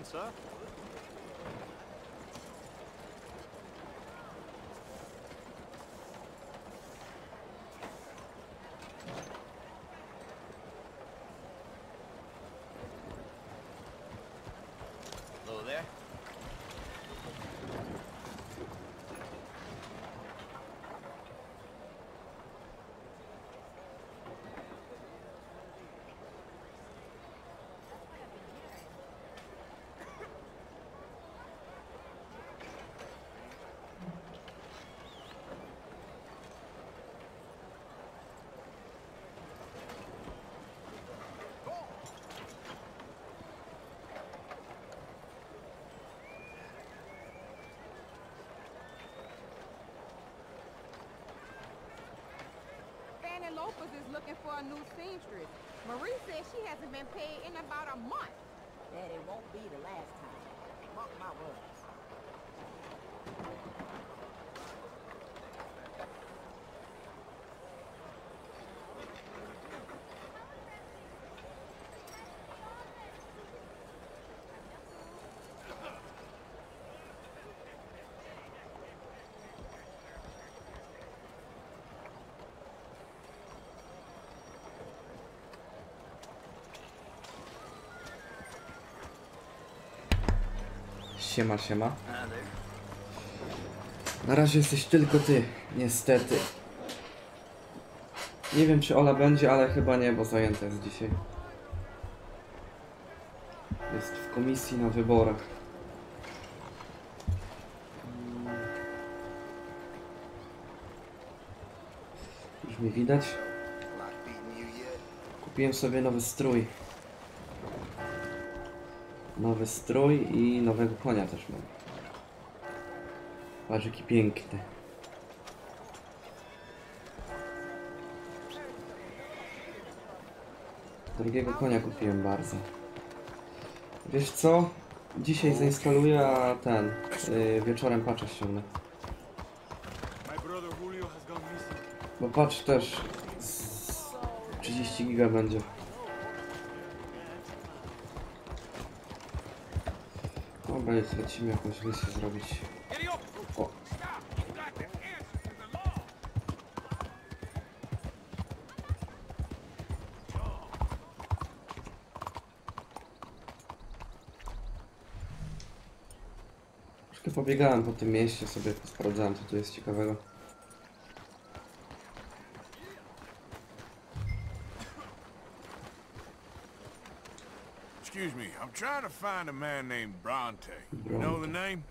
morning, sir. Hello there. Lopez is looking for a new seamstress. Marie says she hasn't been paid in about a month. That it won't be the last time. Mark my words. Siema, siema. Na razie jesteś tylko ty, niestety. Nie wiem, czy Ola będzie, ale chyba nie, bo zajęta jest dzisiaj. Jest w komisji na wyborach. Już mnie widać. Kupiłem sobie nowy strój. Nowy strój i nowego konia też mam. Patrz, jaki piękny. Drugiego konia kupiłem bardzo. Wiesz co? Dzisiaj zainstaluję, a ten wieczorem patcha ściągnę. Bo patch też 30 giga będzie. Dobra, lecimy jakąś misję zrobić. O. Troszkę pobiegałem po tym mieście, sobie sprawdzałem, co tu jest ciekawego. Excuse me, I'm trying to find a man named Bronte. You know the name?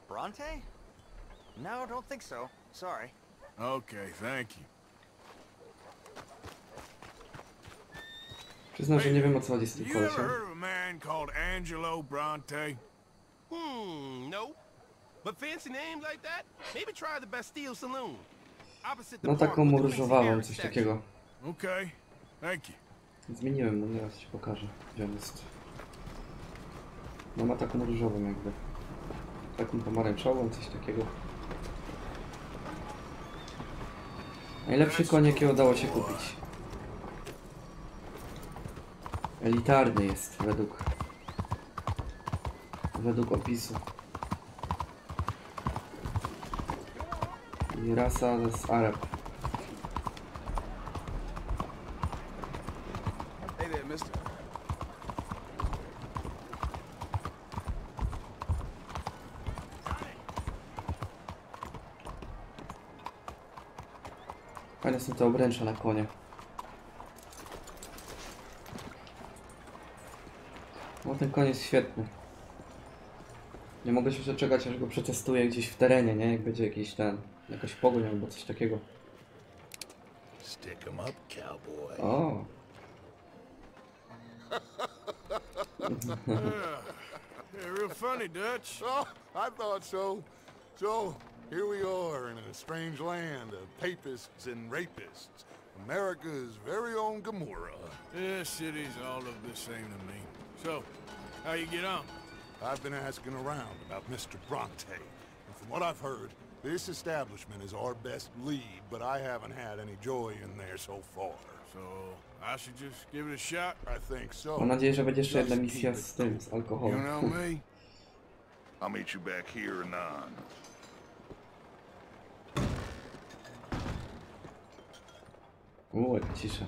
Bronte? No, don't think so. Sorry. Okay, thank you. Przyznam, że nie wiem, o co chodzi z tym You ever kolesiem. heard of a man called Angelo Bronte? No. But fancy name like that? Maybe try the Bastille Saloon. Opposite the No park taką with the różowawą, Queen's coś statue. takiego. Okay, thank you. Zmieniłem, no nieraz ci pokażę, gdzie on jest. No ma taką różową jakby. Taką pomarańczową, coś takiego. Najlepszy koń, jaki udało się kupić. Elitarny jest według opisu. I rasa z Arab. Hey there, mister. Fajne są te obręcze na konie. No ten koń jest świetny. Nie mogę się doczekać, aż go przetestuję gdzieś w terenie, nie? Jak będzie jakiś jakaś pogoń albo coś takiego. Stick 'em up, cowboy. O! Yeah, real funny, Dutch. Oh, I thought so. So, here we are in a strange land of papists and rapists. America's very own Gomorrah. This city's all look the same to me. So, how you get on? I've been asking around about Mr. Bronte, and from what I've heard, This establishment is our best lead, but I haven't had any joy in there so far. So, I should just give it a shot? I think so. Mam nadzieję, że będzie jeszcze jedna misja z tym, z You alkoholem. know me? I'll meet you back here anon. Jak cisza.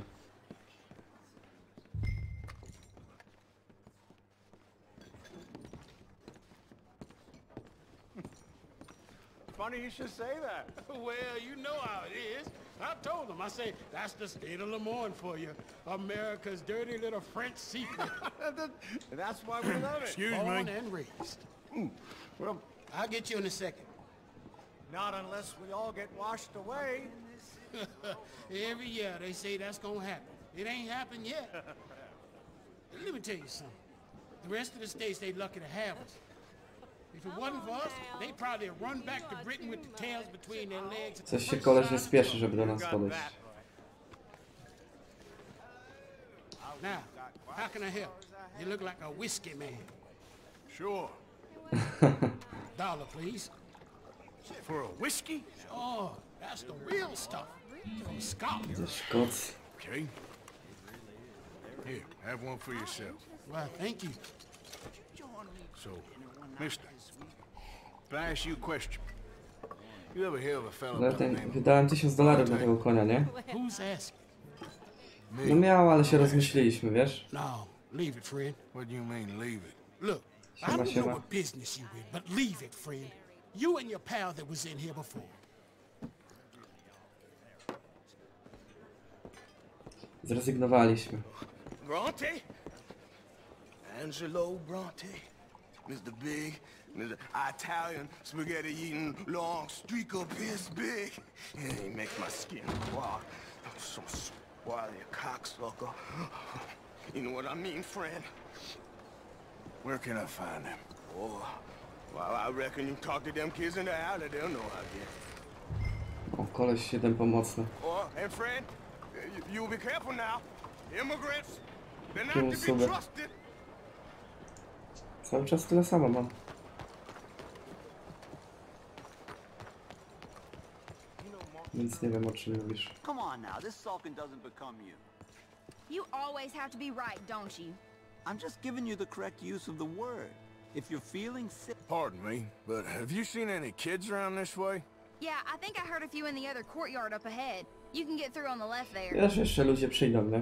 Funny you should say that. Well, you know how it is. I told them. I say, that's the state of Lemoyne for you. America's dirty little French secret. That's why we love it. Excuse Born me. and raised. Well, I'll get you in a second. not unless we all get washed away. Every year they say that's gonna happen. It ain't happened yet. Let me tell you something. The rest of the states, they lucky to have us. If it wasn't for us, they'd probably run back to Britain with the tails between their legs. Coś się koleś nie spieszy, żeby do nas podejść. Now, how can I help? You look like a whiskey man. Sure. $1, please. For a whiskey? Oh, that's the real stuff. From Scotland. Ze Szkocji. Okay. Here, have one for yourself. Well, thank you. So, mister, if I ask you a question, you ever hear of a fellow by the name of... Wydałem $1000 na tego konia, nie? Who's asking? No miał, ale się rozmyśliliśmy, wiesz? No, leave it, friend. What do you mean, leave it? Look, I Siema, don't know siema. what business you in, but leave it, friend. You and your pal that was in here before. Zrezygnowaliśmy. Bronte? Angelo Bronte. Mr. Big, Mr. Italian spaghetti-eating long streaker piss big. He makes my skin crawl. I'm so squally a cocksucker. You know what I mean, friend? Where can I find him? Oh, well, I reckon you talk to them kids in the alley, they'll know, I guess. O, koleś jeden pomocny. Oh, and friend, you'll be careful now. Immigrants, they're not Tu to be Subę. trusted. Cały czas tyle samo mam. Nic nie wiem, o czym mówisz. Come on now, this sulking doesn't become you. You always have to be right, don't you? I'm just giving you the correct use of the word. If you're feeling sick... Pardon me, but have you seen any kids around this way? Yeah, I think I heard a few in the other courtyard up ahead. You can get through on the left there. Wiesz, jeszcze ludzie przyjdą, nie?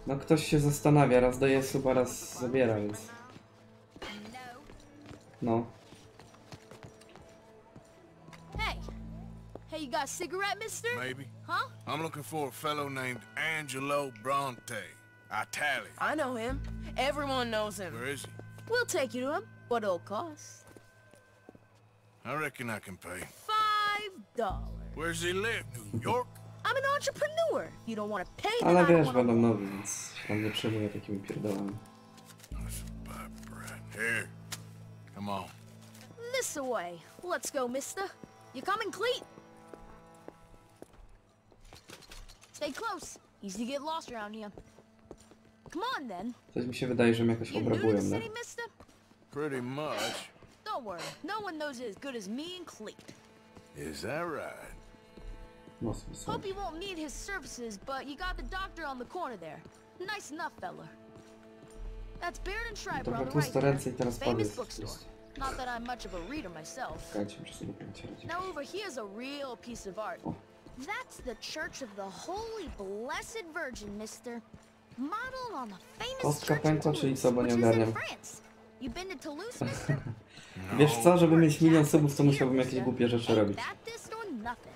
No ktoś się zastanawia, raz daje suba, raz zabiera, więc... No. Hey, you got a cigarette, mister? Maybe. Huh? I'm looking for a fellow named Angelo Bronte. Italian. I know him. Everyone knows him. Where is he? We'll take you to him. What it'll cost? I reckon I can pay. $5. Where's he live? New York? I'm an entrepreneur. You don't want to pay, then Ale I don't wiesz, want będą to... nowi, więc się tam nie przejmuję takimi pierdolami. Here. Come on. This away. Let's go, mister. You coming, Cleet? Stay close. Easy to get lost around here. Come on, then. Coś mi się wydaje, że mnie jakoś You new to obrabują, the nie? city, mister? Pretty much. Don't worry. No one knows it as good as me and Cleet. Is that right? Mocno są. Hope you won't need his services, but you got the doctor on the corner there. Nice enough, fella. That's Baird and Schreiber Dobra, on the tłuste right there. ręce i teraz Famous powiedz. bookstore. Not that I'm much of a reader myself. Czekajcie, muszę sobie kręcić. Now over here's a real piece of art. That's the Church of the Holy Blessed Virgin, mister. Modeled on the famous Kostka church in pękła, czyli Toulouse, co, bo nie which is in ogarniam. France. You been to Toulouse, mister? Wiesz co, żeby mieć 1 000 000 subów, to musiałbym jakieś głupie rzeczy robić. Baptist or nothing.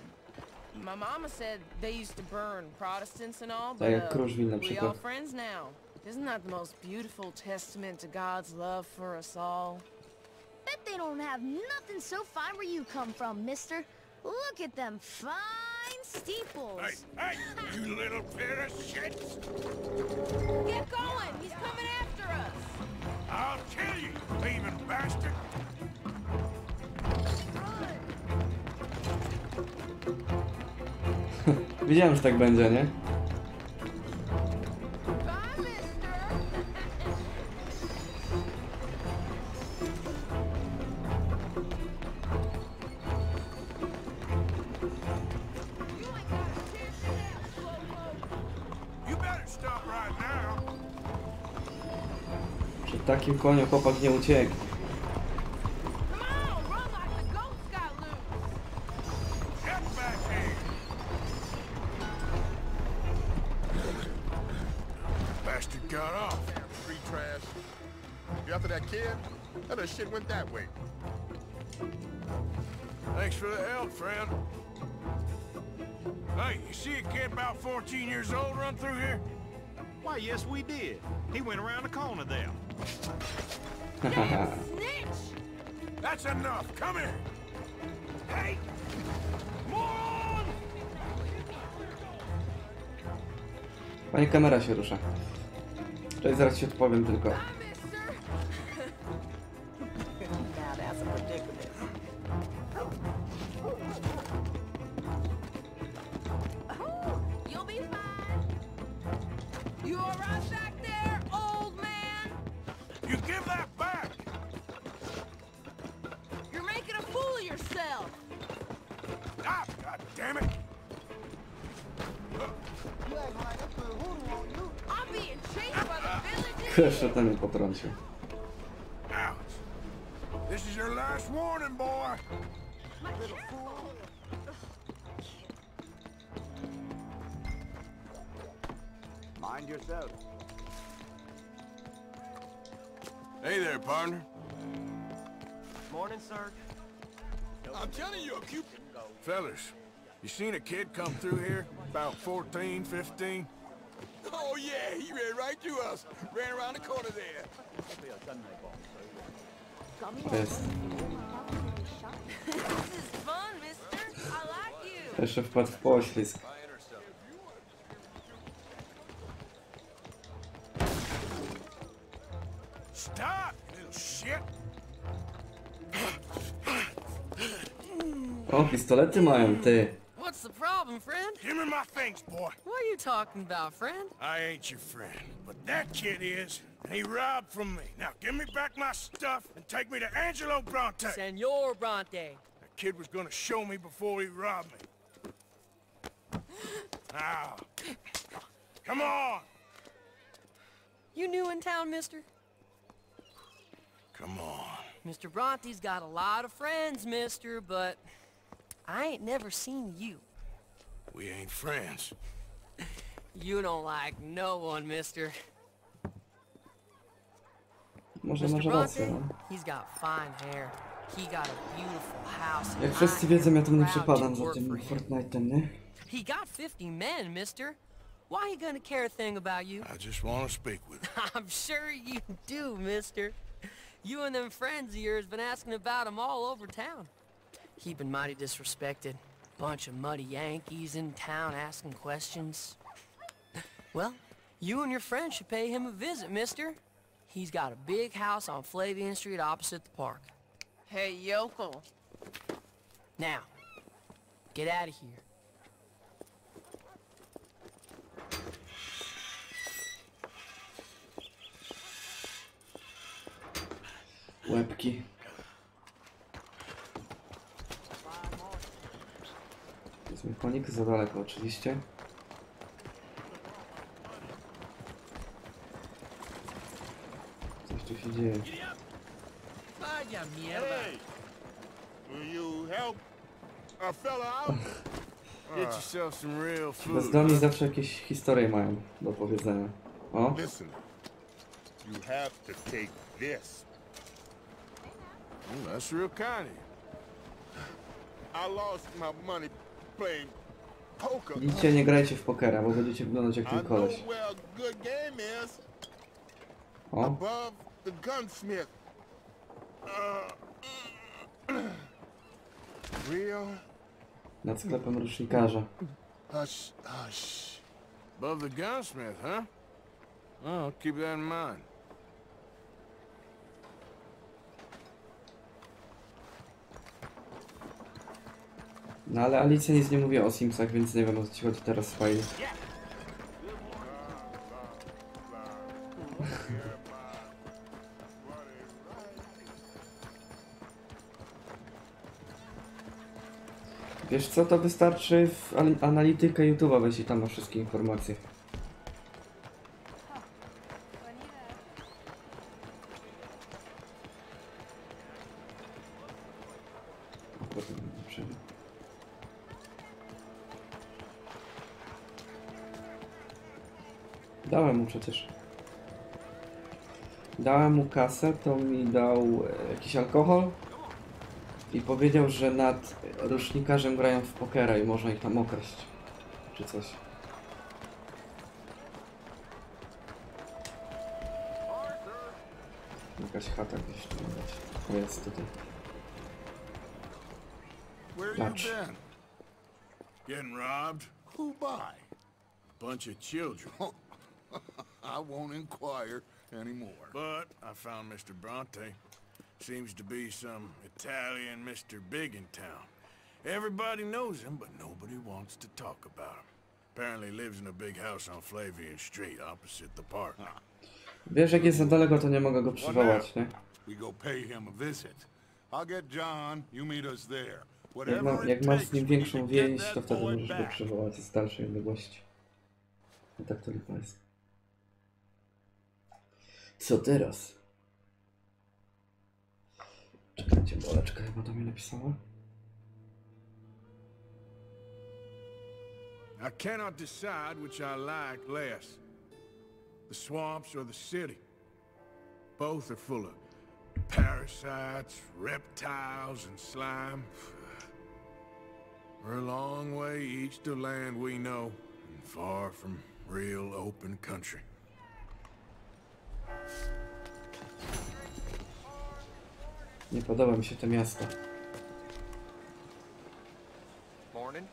My mama said they used to burn Protestants and all, but Tak jak Kruszwil na we all przykład. friends now. Isn't that the most beautiful testament to God's love for us all? Bet they don't have nothing so fine where you come from, mister. Look at them fine steeples. Hey, you little pair of shits! Get going! He's coming after us! I'll kill you, thieving bastard! Wiedziałem, że tak będzie, nie? takim koniu chłopak nie ucieknie. Bastard got off. Free trash. You after that kid? That shit went that way. Thanks for the help, friend. Hey, you see a kid about 14 years old run through here? Why, yes, we did. He went around the corner there. Snitch! That's enough. Come here. Hey! Moron! Panie, kamera się rusza. Cześć, zaraz ci odpowiem tylko. Now that's a predicament. You'll be fine. You all right back there, old man? You give that back! You're making a fool of yourself. Ah, God damn it! I'm being chased by the villagers. Jeszcze ten mnie potrącił. Ouch. This is your last warning, boy. Mind yourself. Hey there, partner. Morning, sir. I'm telling you, a Cupid. Fellas, you seen a kid come through here? About 14, 15? Oh, yeah, he ran right through us. Ran around the corner there. Jest. This is fun, mister. I like you. Jeszcze wpadł w poślizg. Stop, little shit! O, pistolety mają, ty. What's the problem, friend? Give me my things, boy. What are you talking about, friend? I ain't your friend, but that kid is. And he robbed from me. Now give me back my stuff and take me to Angelo Bronte. Senor Bronte. That kid was gonna show me before he robbed me. Now, come on. You new in town, mister? Come on. Mr. Bronte's got a lot of friends, mister, but I ain't never seen you. We ain't friends. You don't like no one, mister. Może Mr. masz rację, Bronte, no. he's got fine hair. He got a beautiful house. Jak and wszyscy I wiedzą, ja tam nie am proud przepadam to za work tym for him. Fortnite'em, nie? He got 50 men, mister. Why he gonna care a thing about you? I just want to speak with him. I'm sure you do, mister. You and them friends of yours been asking about him all over town. He been mighty disrespected. Bunch of muddy Yankees in town asking questions. Well, you and your friend should pay him a visit, mister. He's got a big house on Flavian Street opposite the park. Hey, yokel. Now, get out of here. Łebki. Jest mój konik za daleko, oczywiście. Coś tu się dzieje. Hey, will you help a fella out? Get yourself some real food. Bezdomni zawsze jakieś historie mają do powiedzenia. O, Listen, you have to take this. That's real kind of you. I lost my money playing poker. widzicie, nie grajcie w pokera, bo będziecie wyglądać jak I ten know koleś. where a good game is. O, Above the gunsmith. Real? nad sklepem rusznikarza. Hush, hush. Above the gunsmith, huh? Oh, keep that in mind. No ale Alicja nic nie mówi o Simsach, więc nie wiem, o co ci chodzi teraz, Spidey. Wiesz co, to wystarczy w analitykę YouTube'a wejść i tam ma wszystkie informacje. Dałem mu przecież. Dałem mu kasę, to mi dał jakiś alkohol i powiedział, że nad rusznikarzem grają w pokera i można ich tam okraść. Czy coś. Jakaś chata gdzieś tu widać. O, jest tutaj. Patrz. Getting robbed? Who by? Bunch of children. I won't inquire anymore. But I found Mr. Bronte. Seems to be some Italian Mr. Big in town. Everybody knows him, but nobody wants to talk about him. Apparently lives in a big house on Flavian Street, opposite the park. Wiesz, jak jest za daleko, to nie mogę go przywołać, nie? We go pay him a visit. I'll get John, you meet us there. Jak masz z nim większą więź, to wtedy możesz go przywołać z dalszej odległości. A tak to lipa jest. Co teraz? Czekajcie, boleczka chyba do mnie napisała. I cannot decide which I like less. The swamps or the city. Both are full of parasites, reptiles, and slime. We're a long way east of land we know, and far from real open country. Nie podoba mi się to miasto. Morning.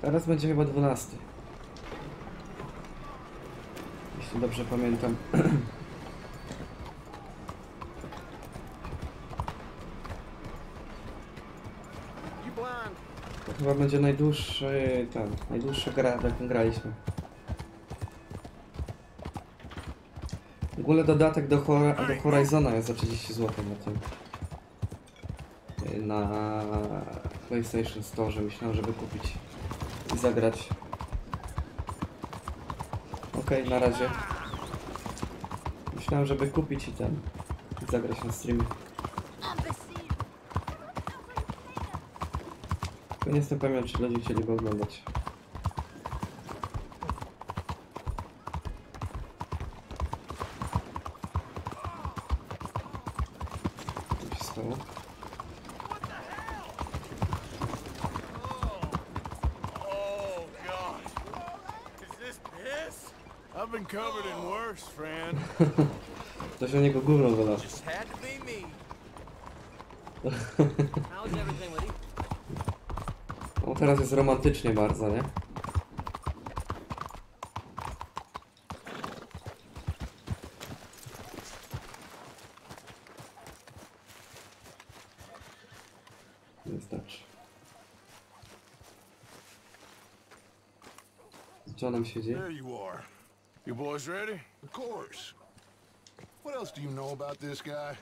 Teraz będzie chyba 12. Jeśli dobrze pamiętam. To chyba będzie najdłuższa gra, jaką graliśmy. W ogóle dodatek do Horizona jest za 30 zł na tym. Na PlayStation Store, myślałem, żeby kupić i zagrać. Okej, na razie. Myślałem, żeby kupić i zagrać na streamie. Tylko nie jestem pewien, czy ludzie chcieliby oglądać. Co się stało? I've been covered in worse, friend. Ktoś na niego gówno wylał. No teraz jest romantycznie bardzo, nie? Wystarczy. Co nam się dzieje? There you are. You boys ready? Of course. What else do you know about this guy?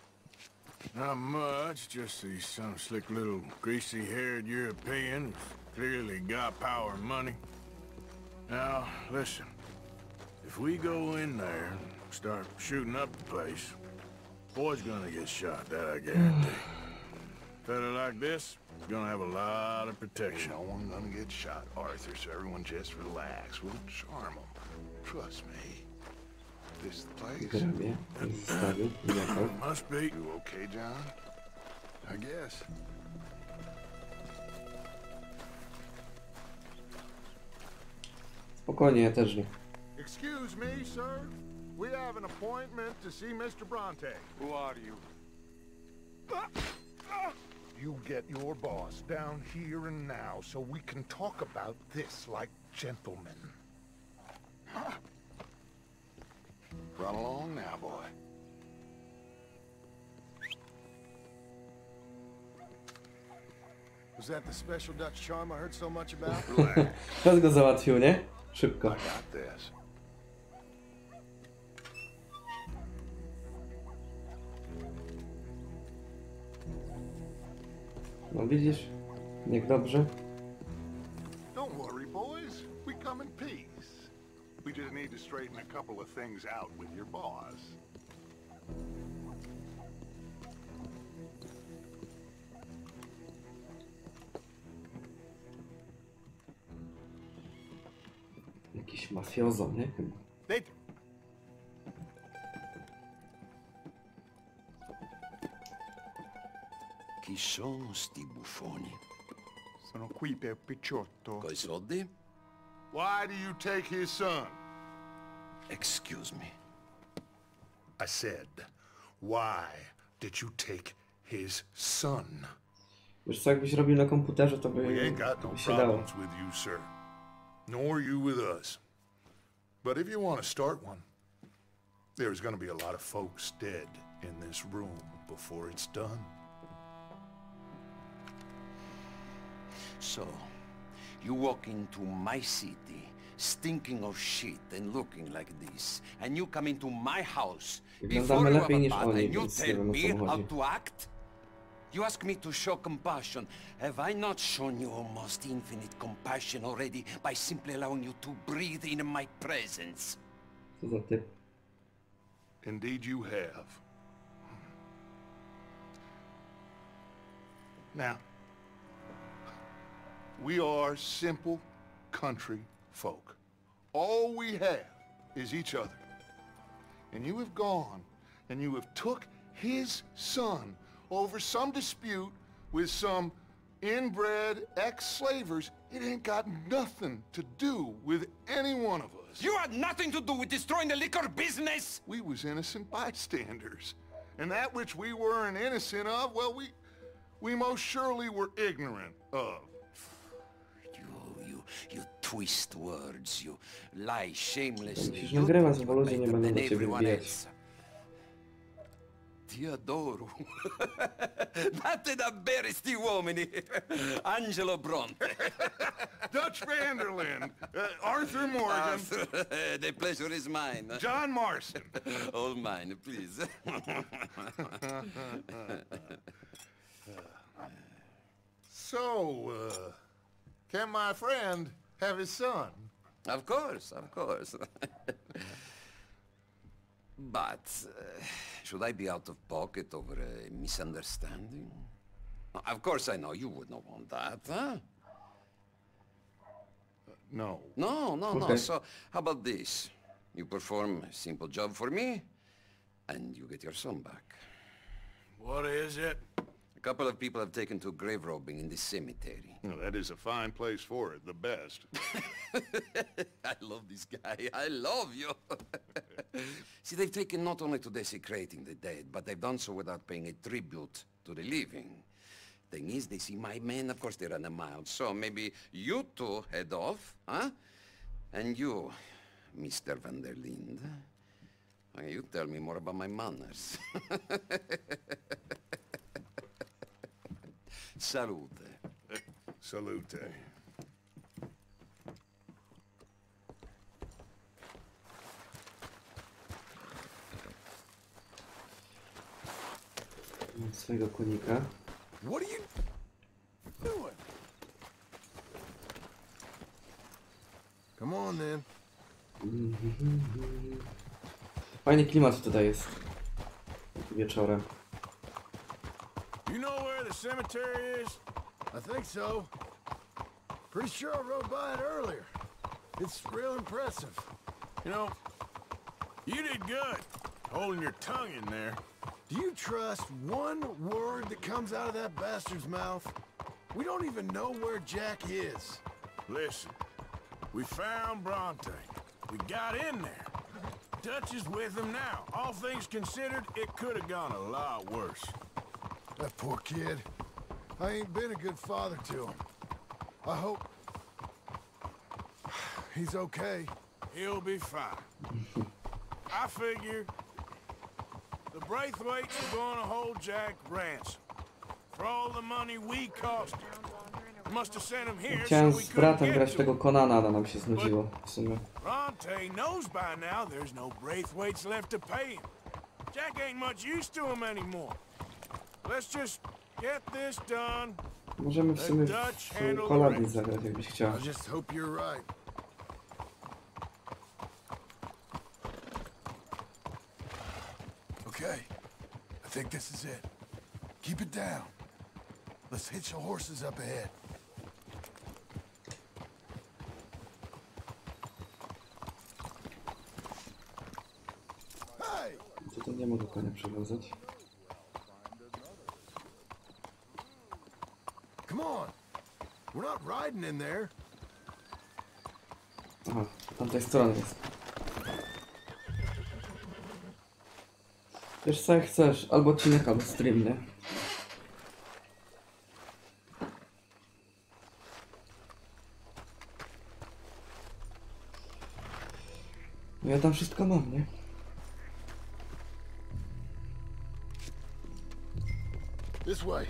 Not much, just he's some slick little greasy-haired European who's clearly got power and money. Now, listen. If we go in there and start shooting up the place, boy's gonna get shot, that I guarantee. Fella like this is gonna have a lot of protection. No one's gonna get shot, Arthur, so everyone just relax. We'll charm them. Trust me. This the place? Must be. You okay, John? I guess. Spokojnie, ja też nie. Excuse me, sir. We have an appointment to see Mr. Bronte. Who are you? You get your boss down here and now so we can talk about this like gentlemen. Run along now, boy. Was that the special Dutch charm I heard so much about? Kto go załatwił, nie? Szybko. I got this. No widzisz? Jak dobrze. Don't worry, boys. We come in peace. We just need to straighten a couple of things out with your boss. Jakiś mafiozo, nie? Chyba. Chi sono sti buffoni? Sono qui per Picciotto. Coi soldi? Why do you take his son? Excuse me. I said, why did you take his son? Wiesz co, jakbyś robił na komputerze, to by We ain't got no się dało. problems with you, sir. Nor you with us. But if you want to start one, there's gonna be a lot of folks dead in this room before it's done. So, you walk into my city, stinking of shit and looking like this, and you come into my house before you have a bath and you tell me how to act? You ask me to show compassion. Have I not shown you almost infinite compassion already by simply allowing you to breathe in my presence? Co za typ? Indeed you have. Now, we are simple country folk. All we have is each other. And you have gone and you have took his son over some dispute with some inbred ex-slavers. It ain't got nothing to do with any one of us. You had nothing to do with destroying the liquor business! We was innocent bystanders. And that which we weren't innocent of, well, we most surely were ignorant of. You twist words, you lie shamelessly. Przecież nagrywam, bo ludzie nie będą do ciebie wbijać. Ti adoro. Date da sti uomini. Angelo Bronte. Dutch Vanderland. Arthur Morgan. The pleasure is mine. John Marston. All mine, please. So, can my friend have his son? Of course, of course. But, should I be out of pocket over a misunderstanding? Of course I know you would not want that, huh? No. No. Okay. So, how about this? You perform a simple job for me, and you get your son back. What is it? A couple of people have taken to grave robbing in this cemetery. Well, that is a fine place for it, the best. I love this guy. I love you. See, they've taken not only to desecrating the dead, but they've done so without paying a tribute to the living. Thing is, they see my men, of course they run a mile. So maybe you two head off, huh? And you, Mr. Van der Linde, you tell me more about my manners. Salute. Salute. Mam swojego konika. What are you doing? Come on then. Fajny klimat tutaj jest. Wieczorem. You know where the cemetery is? I think so. Pretty sure I rode by it earlier. It's real impressive. You know, you did good, holding your tongue in there. Do you trust one word that comes out of that bastard's mouth? We don't even know where Jack is. Listen, we found Bronte. We got in there. Dutch is with him now. All things considered, it could have gone a lot worse. That poor kid. I ain't been a good father to him. I hope he's okay. He'll be fine. I figure the Braithwaites are gonna hold Jack ransom for all the money we cost him. Must have sent him here Chciałem so we z couldn't bratem get grać to tego him. Conana, ale nam się znudziło w sumie. Bronte knows by now there's no Braithwaites left to pay him. Jack ain't much used to him anymore. Let's just get this done. Możemy w sumie Dutch w handle the Koladii rest. zagrać, jakbyś chciał. I just hope you're right. Okay. I think this is it. Keep it down. Let's hitch the horses up ahead. Hey! Tutaj nie mogę konia przywiązać. Come on. We're not riding in there. Aha, z tamtej strony jest. Wiesz co, jak chcesz, albo odcinek, albo stream, nie? Ja tam wszystko mam, nie? This way.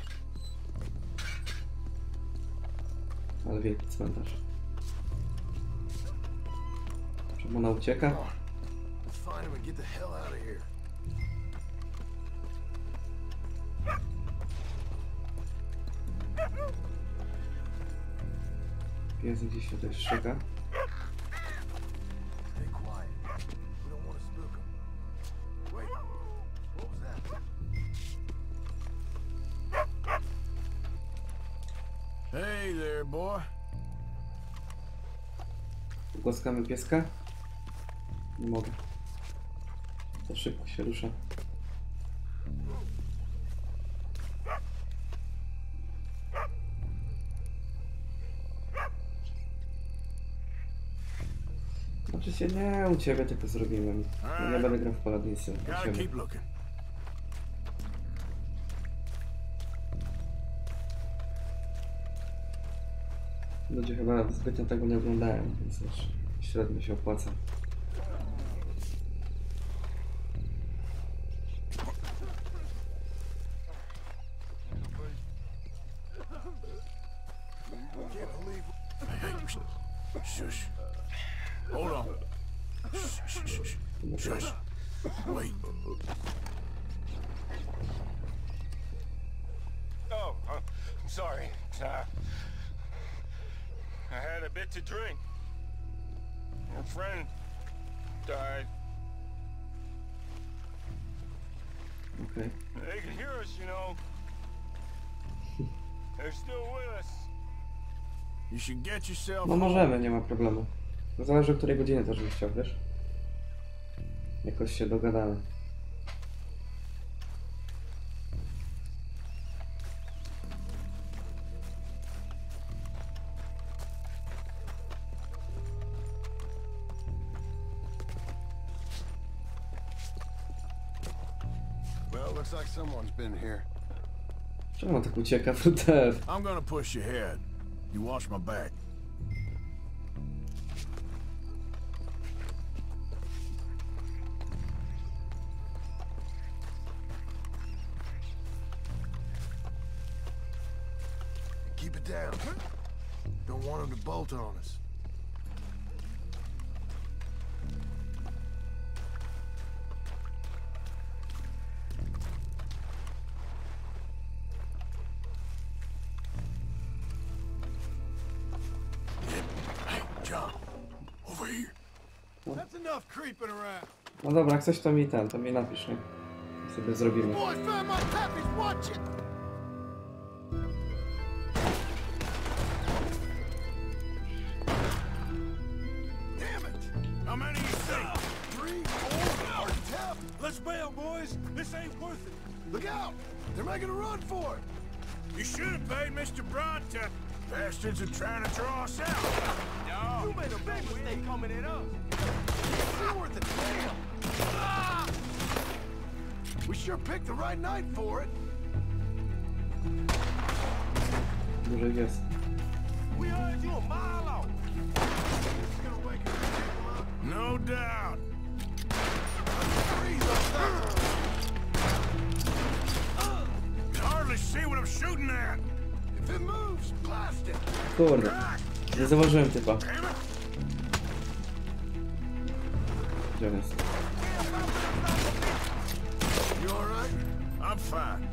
Ale wielki cmentarz. Czemu ona ucieka? Let's find him and get the hell out of here. Pies gdzieś się tutaj szyka. Stay quiet. We don't want to spook him. Wait. What was that? Hey there, boy. Głaskamy pieska? Nie mogę. To szybko się rusza. Oczywiście nie u ciebie, tylko zrobiłem. Ja nie będę grał w Paladinsa. Keep looking. Ludzie chyba zbytnio tego nie oglądają, więc też średnio się opłaca. Shush. Hold on. Shush. Shush. Wait. Oh, I'm sorry. I had a bit to drink. Our friend died. Okay. They can hear us, you know. They're still with us. You should get yourself. No możemy, nie ma problemu. To zależy o której godzinie też byś chciał, wiesz? Jakoś się dogadamy. Well, looks like someone's been here. Czemu on tak ucieka w te? I'm gonna push you ahead. You watch my back. Keep it down. Don't want them to bolt on us. That's enough creeping around. No dobra, jak coś to mi to mi napisz, nie? Sobie zrobimy. Boys found my pappy's watch it. Damn it! How many you think? 3, 4, hard to tell. Let's bail, boys. This ain't worth it. Look out! They're making a run for it. You should have paid Mr. Bronte. Bastards are trying to draw us out. No. You made a big mistake coming at us. We're worth a damn. Ah! We sure picked the right night for it. Dłużej jest. We heard you a mile out. This is gonna wake people up. No doubt. Freeze up there. Can hardly see what I'm shooting at. If it moves, blast it. Kurde, nie zauważyłem typa. Gdzie on jest? You all right? I'm fine.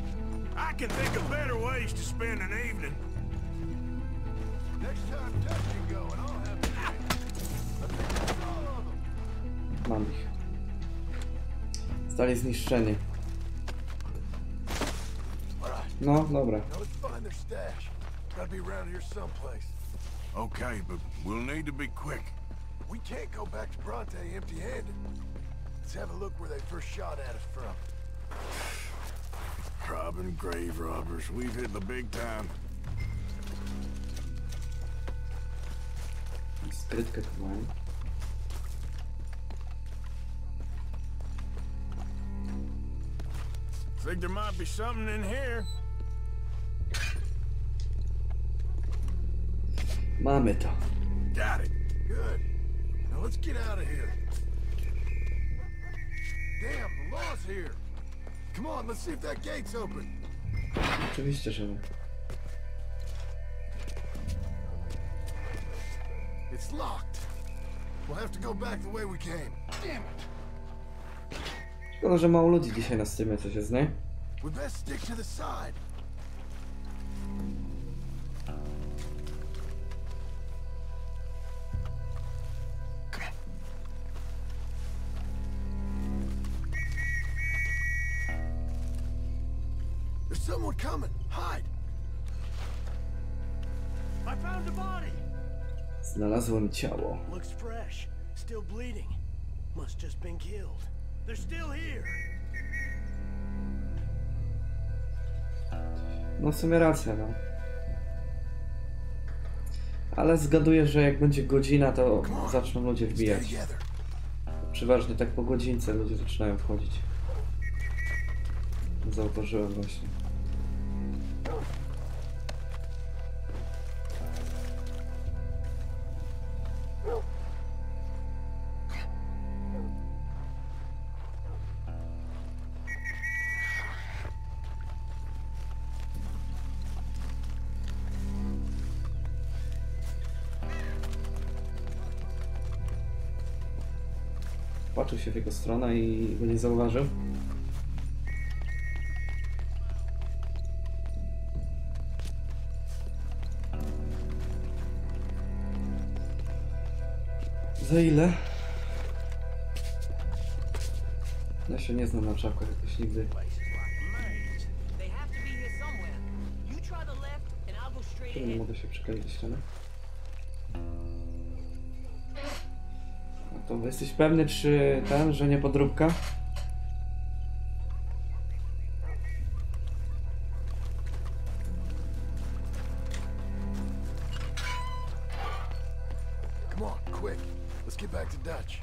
I can think of better ways to spend an evening. Next time touch and go, and I'll have Mam ich. Zostali zniszczeni. No, dobra. Now let's find their stash. Gotta be around here someplace. Okay, but we'll need to be quick. We can't go back to Bronte empty-handed. Let's have a look where they first shot at us from. Robbing grave robbers. We've hit the big time. Skrytkę tu mam. Think there might be something in here. Mamy to. Got it. Good. Now let's get out of here. Damn, the law's here. Come on, let's see if that gate's open. Oczywiście, że nie. It's locked. We'll have to go back the way we came. Damn it. Szkoda, że mało ludzi dzisiaj na streamie coś jest, nie? We best stick to the side. There's someone coming. Hide. I found a body. Znalazłem ciało. Looks fresh. Still bleeding. Must just been killed. They're still here. No w sumie racja, no. Ale zgaduję, że jak będzie godzina, to zaczną ludzie wbijać. Przeważnie tak po godzince ludzie zaczynają wchodzić. Zauważyłem właśnie. Patrzył się w jego stronę i go nie zauważył. Za ile? Ja się nie znam na czapkach jakoś nigdy. Czemu nie mogę się przykleić do ściany? To jesteś pewny, czy ten, że nie podróbka? Come on, quick. Let's get back to Dutch.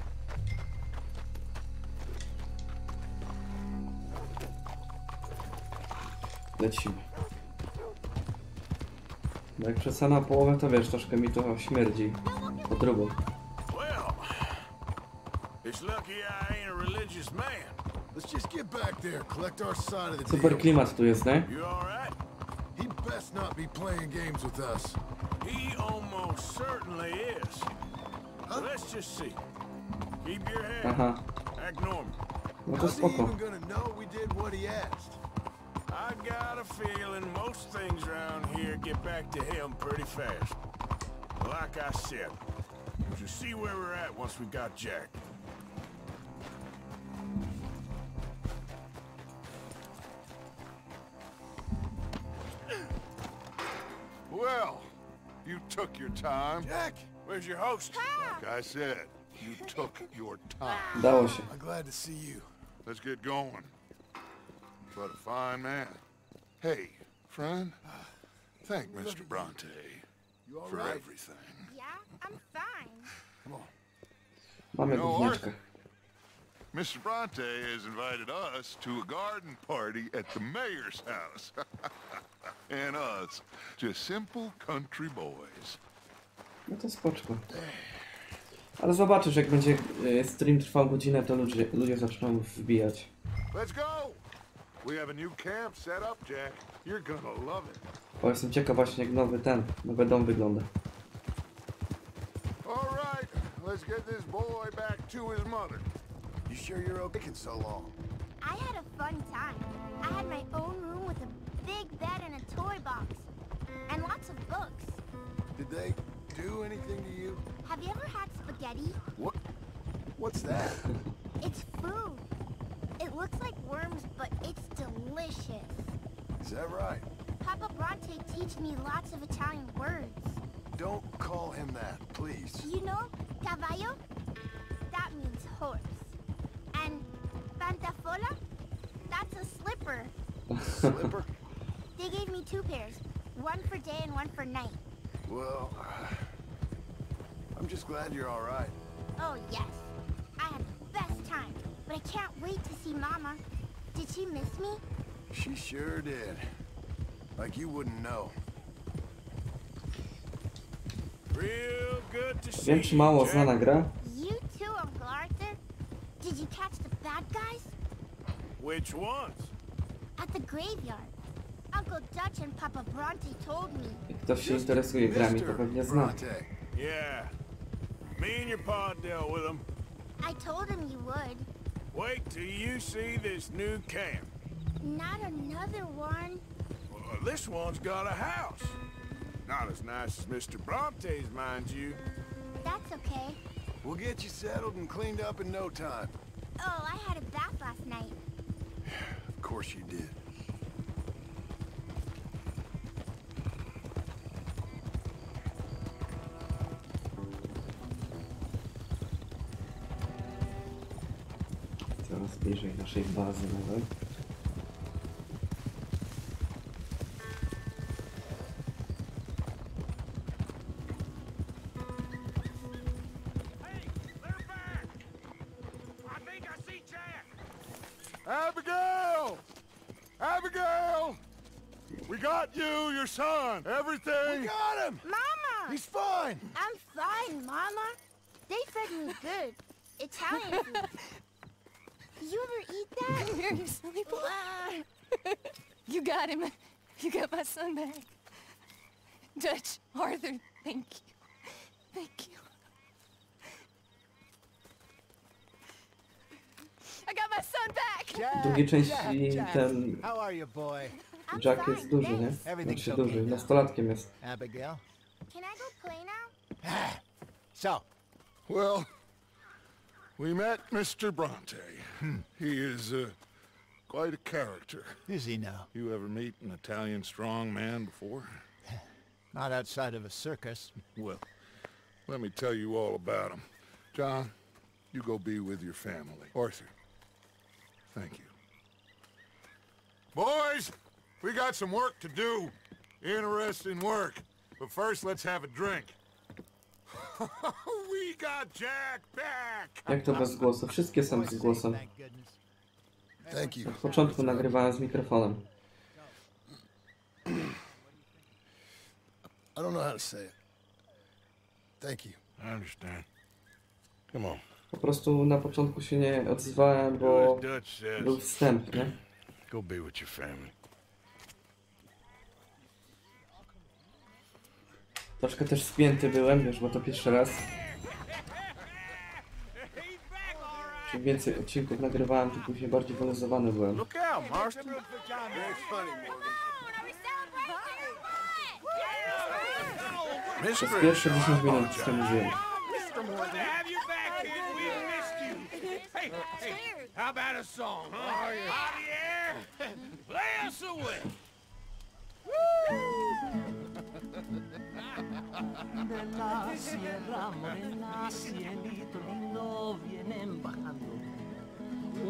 Lecimy. Bo jak przez samą połowę, to wiesz, troszkę mi to śmierdzi podróbą. It's lucky I ain't a religious man. Let's just get back there, collect our side of the Super deal. klimat tu jest, nie? You all right? He best not be playing games with us. He almost certainly is. Let's just see. Keep your head. Aha. Act normal. No to spoko. How's he even gonna know we did what he asked? I got a feeling most things around here get back to him pretty fast. Like I said, we'll see where we're at once we got Jack. Well, you took your time. Jack, where's your host? Like I said, you took your time. Dało się. I'm glad to see you. Let's get going. What a fine man. Hey, friend, thank Mr. Bronte for everything. Yeah, I'm fine. Come on. Mamy gówniaczkę. Mr. Bronte has invited us to a garden party at the mayor's house. And us, just simple country boys. No to spoczko. Ale zobaczysz, jak będzie stream trwał godzinę, to ludzie zaczną wbijać. Let's go! We have a new camp set up, Jack. You're gonna love it. O, jestem ciekaw właśnie, jak nowy dom wygląda. All right, let's get this boy back to his mother. You sure you're okay taking so long? I had a fun time. I had my own room with a big bed and a toy box. And lots of books. Did they do anything to you? Have you ever had spaghetti? What? What's that? It's food. It looks like worms, but it's delicious. Is that right? Papa Bronte teach me lots of Italian words. Don't call him that, please. You know, caballo? That means horse. And pantafola? That's a slipper. Slipper? They gave me 2 pairs. One for day and one for night. Well, I'm just glad you're all right. Oh, yes. I had the best time. But I can't wait to see Mama. Did she miss me? She sure did. Like you wouldn't know. Real good to see Wiem, czy mało znana gra. You too, Uncle Arthur? Did you catch the bad guys? Which ones? At the graveyard. Uncle Dutch and Papa Bronte told me. Jak ktoś się interesuje grami, to pewnie zna. Yeah. Me and your pa dealt with them. I told him you would. Wait till you see this new camp. Not another one. Well, this one's got a house. Not as nice as Mr. Bronte's, mind you. That's okay. We'll get you settled and cleaned up in no time. Oh, I had a bath last night. Of course you did. Coraz bliżej naszej bazy nowej. Abigail! Abigail! We got you, your son, everything. We got him! Mama! He's fine! I'm fine, Mama. They fed me good. Italian food. You ever eat that? Here, you silly boy. You got him. You got my son back. Dutch, Arthur, thank you. Thank you. I got my son back! W drugiej części ten How are you, boy? Jack jest duży, nie? Znaczy duży, nastolatkiem jest. Abigail? Can I go play now? So, Well, we met Mr. Bronte. He is quite a character. is he now? You ever meet an Italian strong man before? Not outside of a circus. Well, let me tell you all about him. John, you go be with your family. Arthur, thank you. Boys, we got some work to do. Interesting work. But first, let's have a drink. We got Jack back! Jak to bez głosu? Wszystkie są z głosem. Thank you. Od początku nagrywałem z mikrofonem. I don't know how to say it. Thank you. I understand. Come on. Po prostu na początku się nie odzywałem, bo był wstęp, nie? Go be with your family. Troszkę też spięty byłem, wiesz, bo to pierwszy raz. Czym więcej odcinków nagrywałem, tym później bardziej wyluzowany byłem. Look out, Marston. Very funny, Przez pierwsze 10 minut spędziłem. How about a song, huh? Javier, play us away. De la sierra morena, cielito lindo, vienen bajando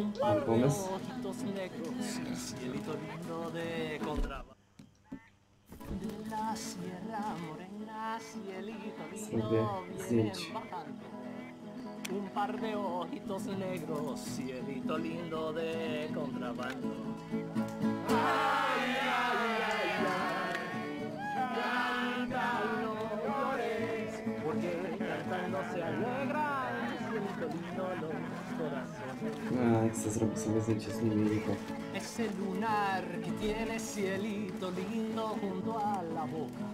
un par de ojitos negros, cielito lindo de contrabando. De la sierra morena, cielito lindo, vienen bajando un par de ojitos negros, cielito lindo de contrabando. Ay, ay, ay, ay. Canta y no llores, porque cantando se alegran, cielito lindo los corazones. A, chcę zrobić sobie zdjęcie z nimi i to. Ese lunar que tiene cielito lindo junto a la boca,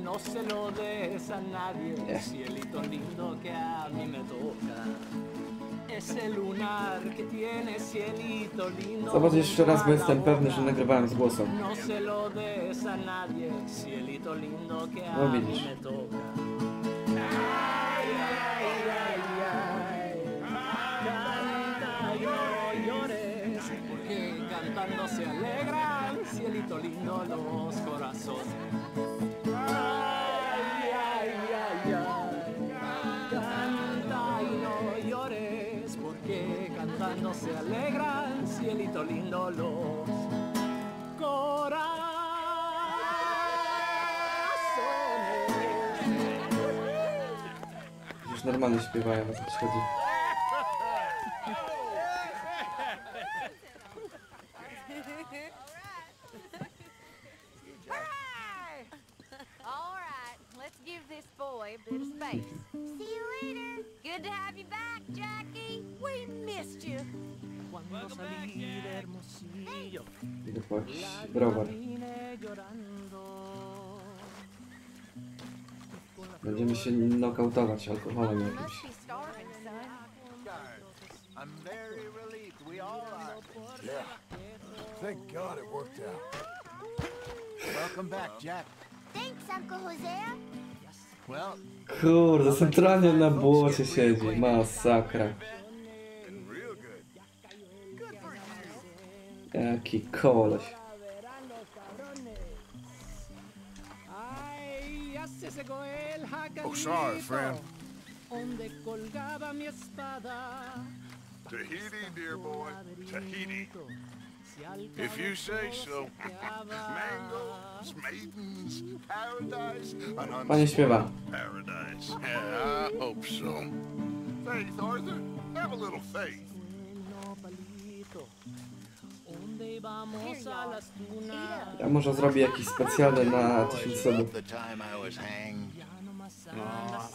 no se lo des a nadie, cielito lindo que a mí me toca. Ese lunar que tiene cielito lindo. Zobacz jeszcze raz, bo jestem pewny, że nagrywałem z głosem. No se lo des a nadie, cielito lindo que a No mí widzisz. me toca. Ay, ay, ay, ay. Canta y no llores, porque cantando se alegran, cielito lindo, los corazones. Ay, ay, ay, ay. Canta y no llores, porque cantando se alegran, cielito lindo, los corazones. Już normalnie śpiewają, o co ci chodzi. All right, let's give this boy a bit of space. See you later. Good to have you back, Jackie. We missed you. Cuando salí de Hermosillo, Idę po jakiś browar. Będziemy się nokautować alkoholem jakimś. I'm very relieved we all are. Yeah. Thank God it worked out. Welcome back, Jack. Thanks, Uncle Hosea. Well, Kurde, centralnie na błocie siedzi. Masakra. Jaki koleś. Oh, sorry, friend. Donde colgaba mi espada. Tahiti, dear boy. Tahiti. If you say so. Mangoes, maidens, paradise, an Panie śpiewa. paradise. Yeah, I hope so. Faith, Arthur. Have a little faith. Ja może zrobię jakiś specjalny na 1000 subów. The time I was hanged. No,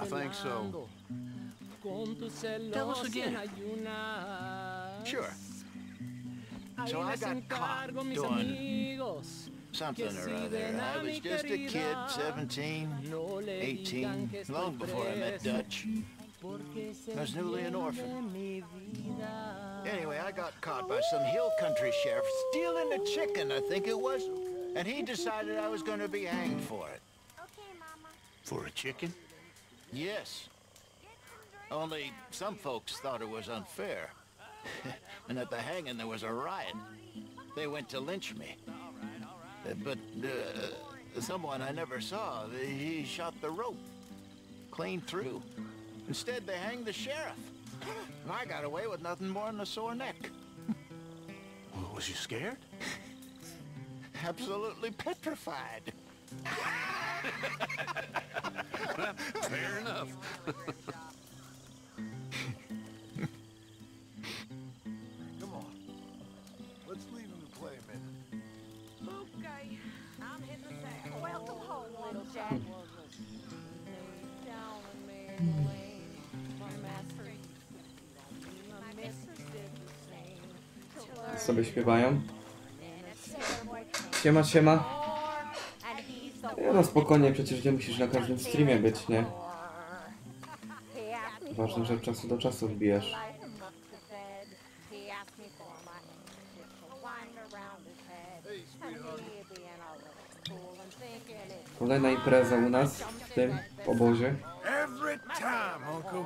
I think so. Tell us again. Sure. So I got caught doing something or other. I was just a kid, 17, 18, long before I met Dutch. I was newly an orphan. Anyway, I got caught by some hill country sheriff stealing a chicken, I think it was. And he decided I was going to be hanged for it. Okay, Mama. For a chicken? Yes. Only some folks thought it was unfair. And at the hanging there was a riot. They went to lynch me. But someone I never saw, he shot the rope clean through. Instead, they hanged the sheriff. And I got away with nothing more than a sore neck. Well, was you scared? Absolutely petrified. Well, fair enough. Come on. Let's leave him to play a minute. Okay, I'm hitting the sack. Welcome home, little Jack. Sobie śpiewają. Siema, siema. No spokojnie, przecież nie musisz na każdym streamie być, nie? Ważne, że od czasu do czasu wbijasz. Kolejna impreza u nas w tym obozie. Every time, Uncle.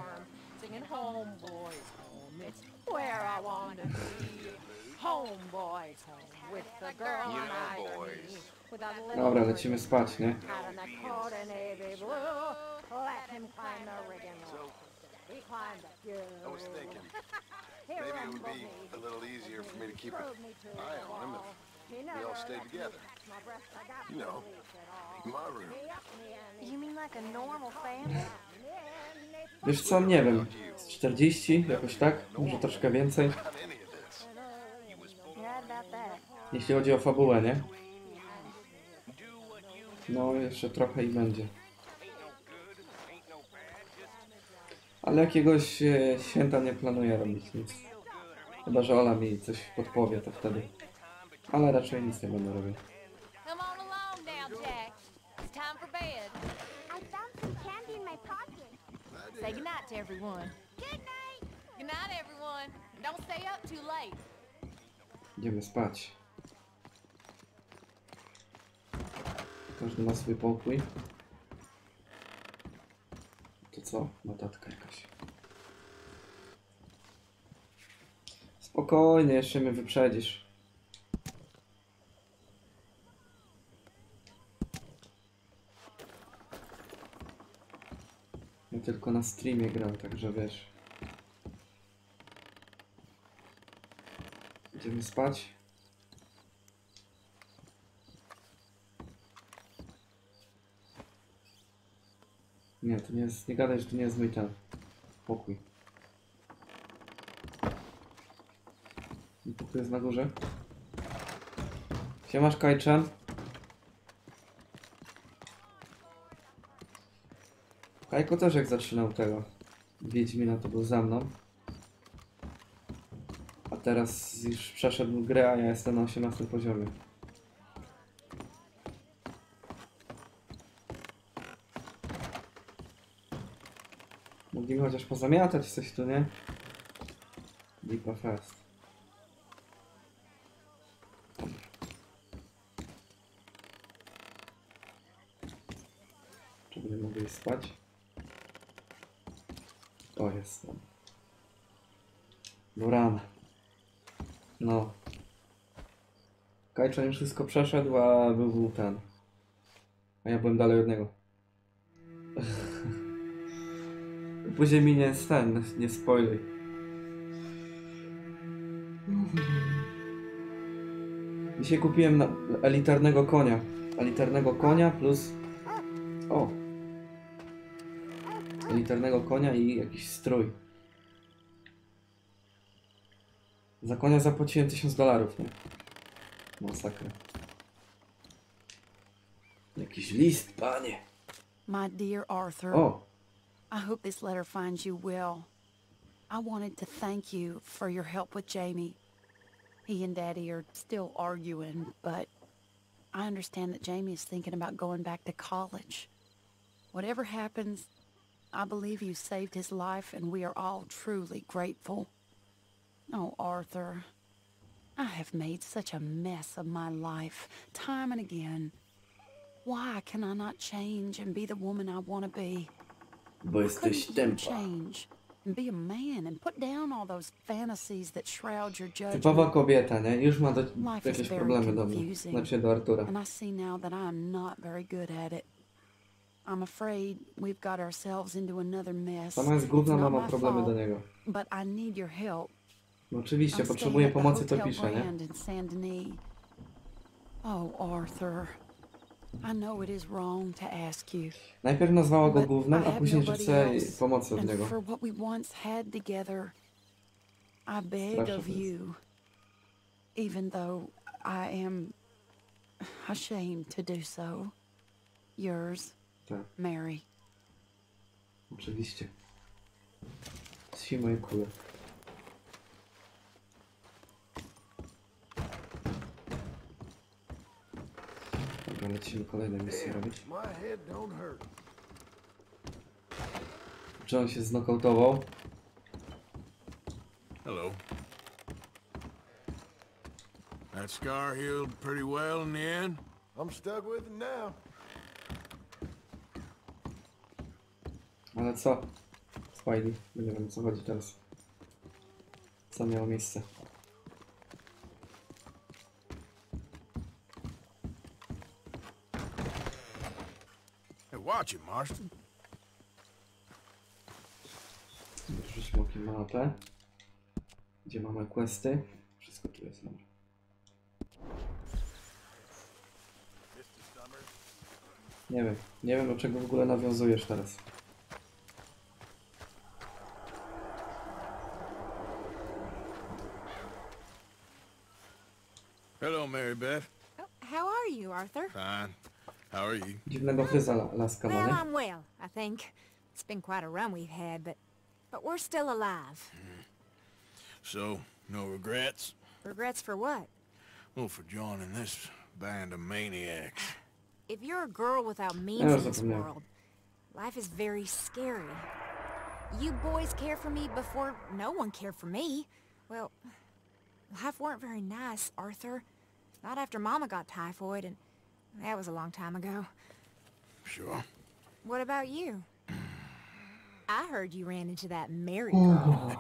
Singing homeboys home, it's where I want to be. Homeboys home with the girl I agree. With a little Dobra, lecimy spać, nie? hat and a coat and navy blue. Let him climb the rigging rope. He climbed the pew. I was thinking, maybe it would be a little easier for me to keep an eye on him if we all stayed together. You know, my room. You mean like a normal family? Wiesz co, nie wiem. Z 40, jakoś tak? Może troszkę więcej. Jeśli chodzi o fabułę, nie? No, jeszcze trochę i będzie. Ale jakiegoś święta nie planuję robić nic. Chyba, że Ola mi coś podpowie, to wtedy. Ale raczej nic nie będę robił. Come on along now, Jack. It's time for bed. I found some candy in my pocket. Say goodnight to everyone. Good night. Good night, everyone. Don't stay up too late. Idziemy spać. Każdy ma swój pokój. To co? Notatka jakaś. Spokojnie, jeszcze mnie wyprzedzisz. tylko na streamie gram, także wiesz. Idziemy spać. Nie, to nie jest, nie gadaj, że to nie jest mój ten pokój. Mój pokój jest na górze. Siemasz, Kajczan. Kajko też jak zaczynał tego Wiedźmina, to był za mną. A teraz już przeszedł grę, a ja jestem na 18 poziomie. Mogliśmy chociaż pozamiatać coś tu, nie? Lipa fest. Czy będę mogli spać? O, jest. Do rana. No. Kajczan już wszystko przeszedł, a był ten. A ja byłem dalej od niego. Później mi nie spoiluj. Dzisiaj kupiłem elitarnego konia. Elitarnego konia plus... O! Elitarnego konia i jakiś strój. Za konia zapłaciłem $1000, nie? Masakra. Jakiś list, panie. My dear Arthur. O! I hope this letter finds you well. I wanted to thank you for your help with Jamie. He and Daddy are still arguing, but I understand that Jamie is thinking about going back to college. Whatever happens, I believe you saved his life, and we are all truly grateful. Oh, Arthur, I have made such a mess of my life, time and again. Why can I not change and be the woman I want to be? Bo jesteś tempa. Change and be a man and put down all those fantasies that shroud your judgment. Typowa kobieta, nie? Już ma jakieś problemy do mnie. Znaczy do Artura. And I see now that I am not very good at it. I'm afraid we've got ourselves into another mess. Sama jest główna, ma problemy do niego. But I need your help. No oczywiście, potrzebuję pomocy, to pisze, nie? Oh, Arthur. I know it is wrong to ask you. Najpierw nazwała go gównem, a później, że chce pomocy od niego. For what we once had together, I beg of you, even though I am ashamed to do so. Yours, Mary. Oczywiście. Trzy moje kule. Dobra, lecimy kolejne misje robić. John się znokautował. Hello. That scar healed pretty well in the end? I'm stuck with it now. Ale co? Spidey, nie wiem o co chodzi teraz. Co miało miejsce? Hey, watch it, Marston. Rzućmy okiem na mapę. Gdzie mamy questy? Wszystko tu jest, dobra. Nie wiem do czego w ogóle nawiązujesz teraz. Hello, Mary Beth. Oh, how are you, Arthur? Fine. How are you? Dziwnego fryza laska ma, Well, nie? I'm well, I think. It's been quite a run we've had, but we're still alive. So, no regrets? Regrets for what? Well, for joining this band of maniacs. If you're a girl without means in this world, life is very scary. You boys cared for me before no one cared for me. Well, life weren't very nice, Arthur. Not after Mama got typhoid, and that was a long time ago. Sure. What about you? I heard you ran into that Mary girl.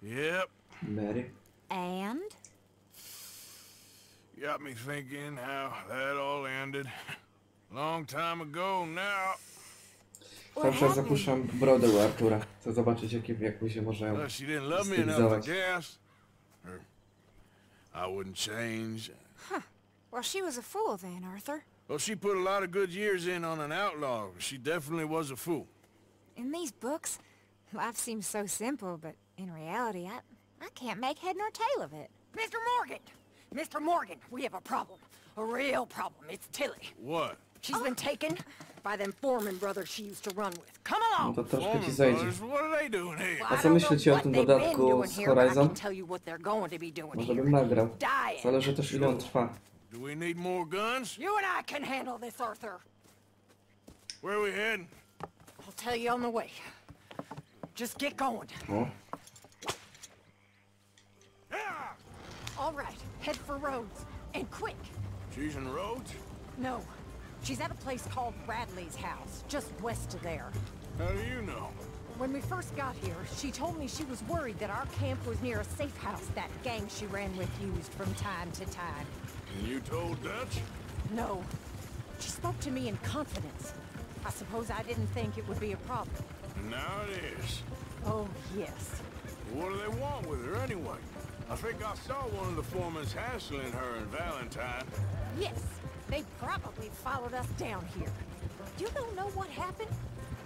Yep. Mary? And? Got me thinking how that all ended. Long time ago now. Zawsze zapuszczam brodę u Artura. Chcę zobaczyć, jak mi się może ją stylizować. I wouldn't change. Huh. Well, she was a fool then, Arthur. Well, she put a lot of good years in on an outlaw. She definitely was a fool. In these books, life seems so simple, but in reality, I can't make head nor tail of it. Mr. Morgan! Mr. Morgan, we have a problem. A real problem. It's Tilly. What? She's been taken by them Foreman brothers she used to run with. Come along! No to troszkę ci zajdzie. What are they doing here? A co myślicie o tym dodatku z Horizon? Może bym nagrał. Zależy też ile on trwa. Do we need more guns? You and I can handle this, Arthur. Where are we heading? I'll tell you on the way. Just get going. O. All right, head for Rhodes. And quick. She's in Rhodes? No. She's at a place called Radley's house, just west of there. How do you know? When we first got here, she told me she was worried that our camp was near a safe house that gang she ran with used from time to time. And you told Dutch? No. She spoke to me in confidence. I suppose I didn't think it would be a problem. And now it is. Oh, yes. What do they want with her anyway? I think I saw one of the foremans hassling her and Valentine. Yes. They probably followed us down here. You don't know what happened?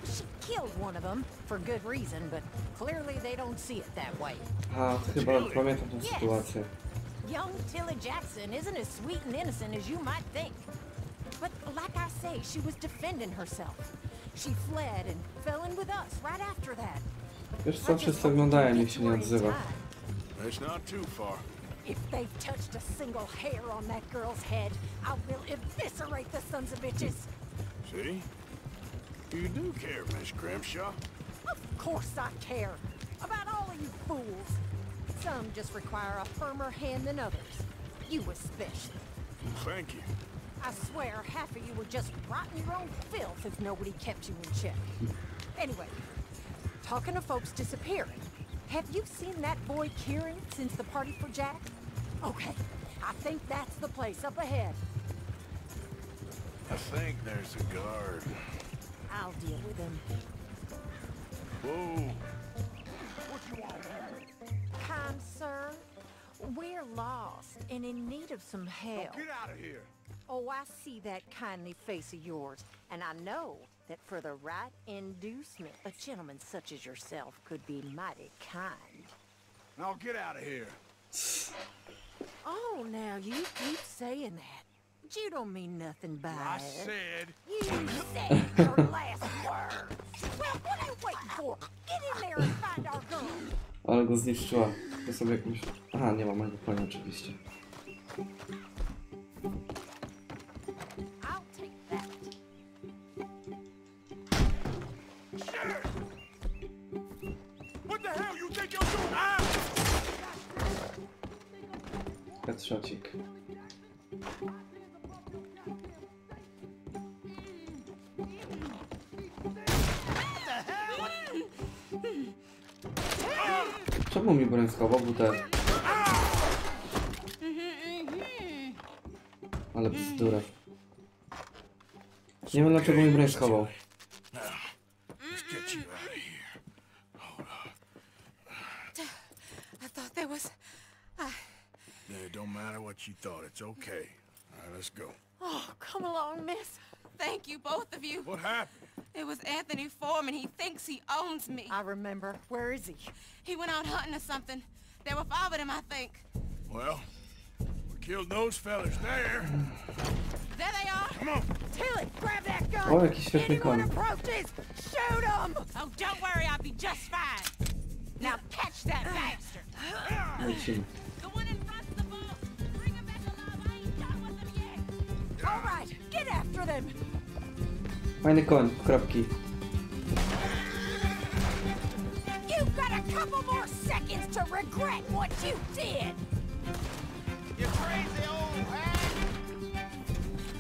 She killed one of them, for good reason, but clearly they don't see it that way. A, chyba pamiętam tę sytuację. Young Tilly Jackson isn't as sweet and innocent as you might think. But like I say, she was defending herself. She fled and fell in with us right after that. Wiesz co, wszyscy oglądają, nikt się nie odzywa. It's not too far. If they've touched a single hair on that girl's head, I will eviscerate the sons of bitches. See? You do care, Miss Grimshaw. Of course I care. About all of you fools. Some just require a firmer hand than others. You especially. Thank you. I swear half of you would just rot in your own filth if nobody kept you in check. Anyway, talking of folks disappearing, have you seen that boy Kieran since the party for Jack? Okay, I think that's the place up ahead. I think there's a guard. I'll deal with him. Whoa. What you want? Kind sir, we're lost and in need of some help. Get out of here. Oh, I see that kindly face of yours, and I know that for the right inducement, a gentleman such as yourself could be mighty kind. Now get out of here. Oh, now you keep saying that. But you don't mean nothing by I it. said... You said your last word. Well, what are you waiting for? Get in there and find our gun. Ale go zniszczyła. To sobie jakimś... Aha, nie mam mojego konia oczywiście. I'll take that. What the hell you think you're doing? Ah! Headshotcik. Czemu mi broń schował? Buter. Ale bzdura. Nie wiem dlaczego mi broń schował. I thought there was... Yeah, it don't matter what you thought. It's okay. All right, let's go. Oh, come along, miss. Thank you, both of you. What happened? It was Anthony Foreman. He thinks he owns me. I remember. Where is he? He went out hunting or something. There were 5 of them, I think. Well, we killed those fellas there. There they are. Come on. Tilly, grab that gun. O, jaki świetny Anyone koń. approaches, shoot him. Oh, don't worry. I'll be just fine. Now catch that bastard. Lecimy. The one in front's the boss. Bring him back alive. I ain't done with them yet. All right, get after them. Fajny koń, kropki. You've got a couple more seconds to regret what you did. You crazy old hag!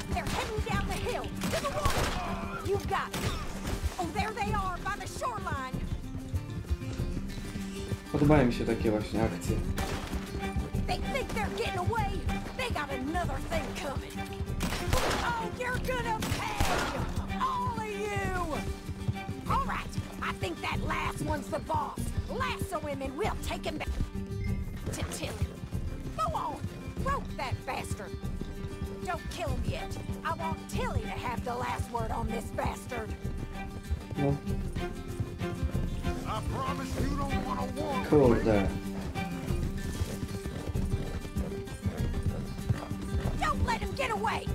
They're heading down the hill to the water. You got it. Oh, there they are by the shoreline. Podobają mi się takie właśnie akcje. They think they're getting away. They got another thing coming. Oh, you're gonna pay! All of you! I think that last one's the boss. Lasso him and we'll take him back to Tilly. Go on, rope that bastard. Don't kill him yet. I want Tilly to have the last word on this bastard. No. I promise you don't want to war. Kurde. Don't let him get away.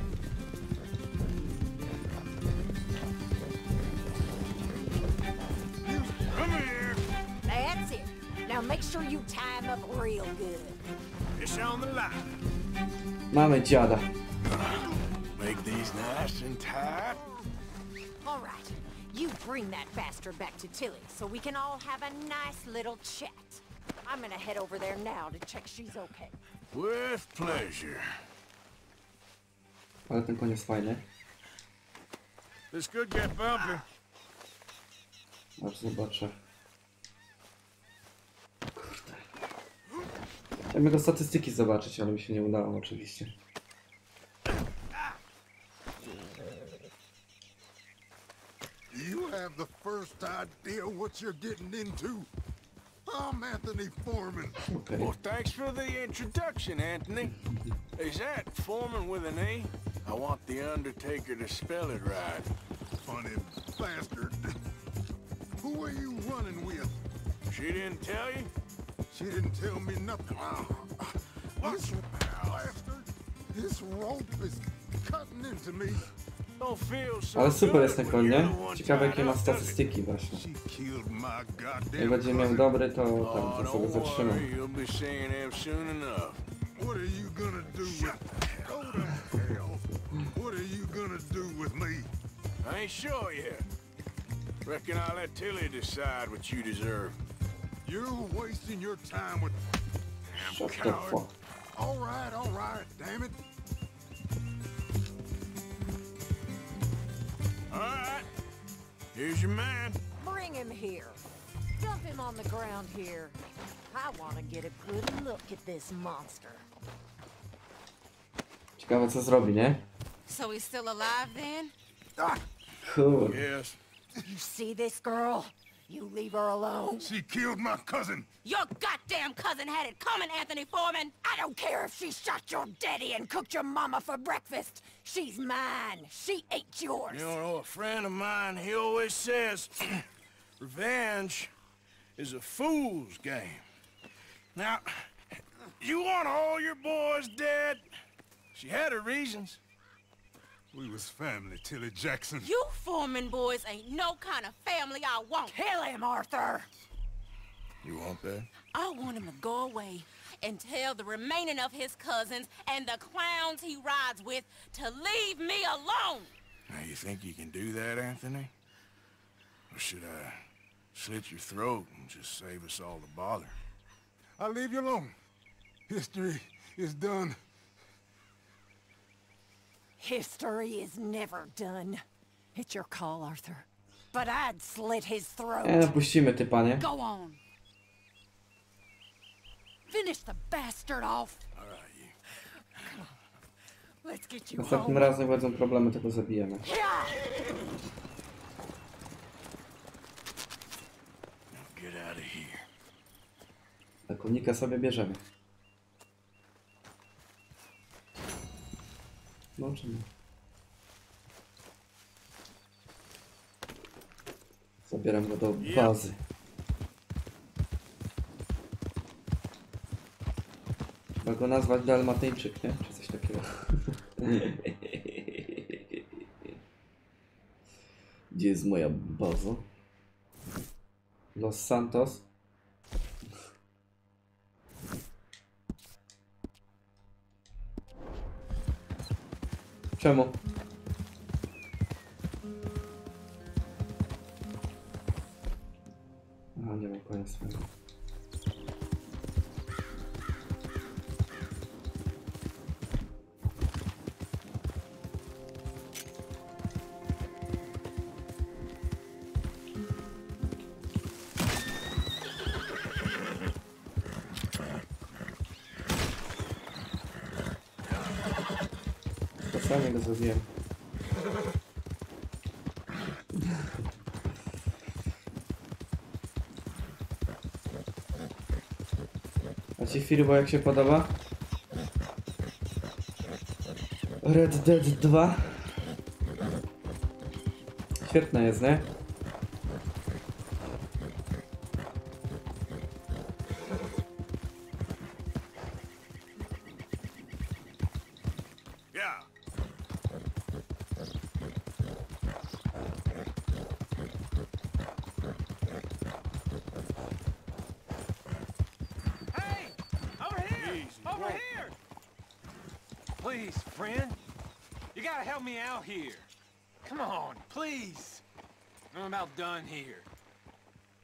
Come here. That's it. Now make sure you tie him up real good. Fish on the line. Mamy dziada. Make these nice and tight. All right. You bring that bastard back to Tilly so we can all have a nice little chat. I'm gonna head over there now to check she's okay. With pleasure. Ale ten koniec fajny. This could get bumpy. Aż zobaczę. Kurde. Chciałem jego statystyki zobaczyć, ale mi się nie udało oczywiście. You have the first idea what you're getting into. I'm Anthony Foreman. Okay. Well, thanks for the introduction, Anthony. Is that Foreman with an E? I want the Undertaker to spell it right. Funny bastard. Who are you running with? She didn't tell you? She didn't tell me nothing. This bastard, this rope is cutting into me. Ale super jest ten koń, nie? Ciekawe jakie ma statystyki właśnie. Jak będzie miał dobry, to tam to sobie zatrzymam. What are you gonna do with me? I ain't sure yet. Reckon I'll let Tilly decide what you deserve. You're wasting your time with Shut the fuck. All right, damn it. All right. Here's your man. Bring him here. Dump him on the ground here. I want to get a good look at this monster. Ciekawe co zrobi, nie? So he's still alive then? Cool. Yes. You see this girl? You leave her alone. She killed my cousin. Your goddamn cousin had it coming, Anthony Foreman! I don't care if she shot your daddy and cooked your mama for breakfast. She's mine. She ain't yours. You know, a friend of mine, he always says, revenge is a fool's game. Now, you want all your boys dead? She had her reasons. We was family, Tilly Jackson. You Foreman boys ain't no kind of family I want. Kill him, Arthur. You want that? I want him to go away and tell the remaining of his cousins and the clowns he rides with to leave me alone. Now, you think you can do that, Anthony? Or should I slit your throat and just save us all the bother? I'll leave you alone. History is done. History is never done. It's your call, Arthur. But I'd slit his throat. Puścimy typa, nie? Go on. Finish the bastard off. All right, you. Let's get you Następnym home. razem będą problemy, to go zabijemy. Get out of here. A konika sobie bierzemy. No czy nie? Zabieram go do bazy. Trzeba go nazwać Dalmatyńczyk, nie? Czy coś takiego. Gdzie jest moja baza? Los Santos. Czemu? A, nie mam koniec swojego. Specjalnie go zrobiłem. ci Firbo jak się podoba? Red Dead 2. Świetne jest, nie? Please, friend. You gotta help me out here. Come on, please. I'm about done here.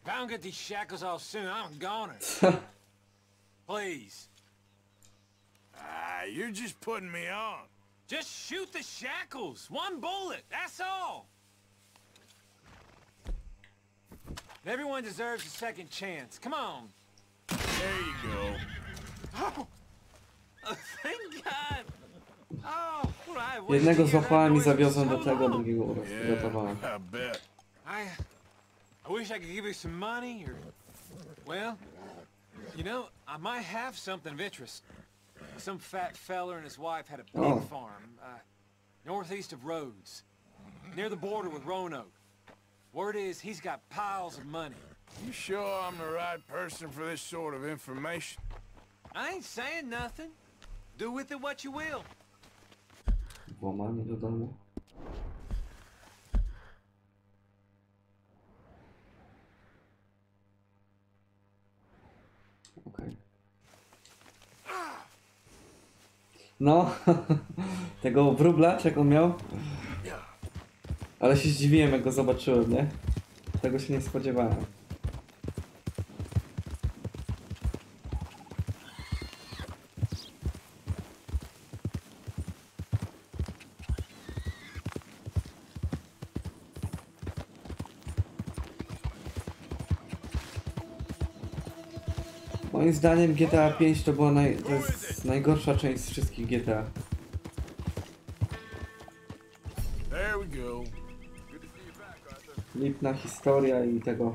If I don't get these shackles off soon, I'm a goner. Please. You're just putting me on. Just shoot the shackles. One bullet, that's all. Everyone deserves a second chance. Come on. There you go. Oh, thank God. Jednego złapałem i zawiozłem do tego, drugiego uratowałem. I wish I could give you some money, or... Well, you know, I might have something of interest. Some fat fella and his wife had a pig farm, northeast of Rhodes, near the border with Roanoke. Word is, he's got piles of money. You sure I'm the right person for this sort of information? I ain't saying nothing. Do with it what you will. Włamanie do domu. Okej. No, tego wróbla, jak on miał. Ale się zdziwiłem, jak go zobaczyłem, nie? Tego się nie spodziewałem. Moim zdaniem GTA 5 to była to jest najgorsza część z wszystkich GTA. Lipna historia i tego.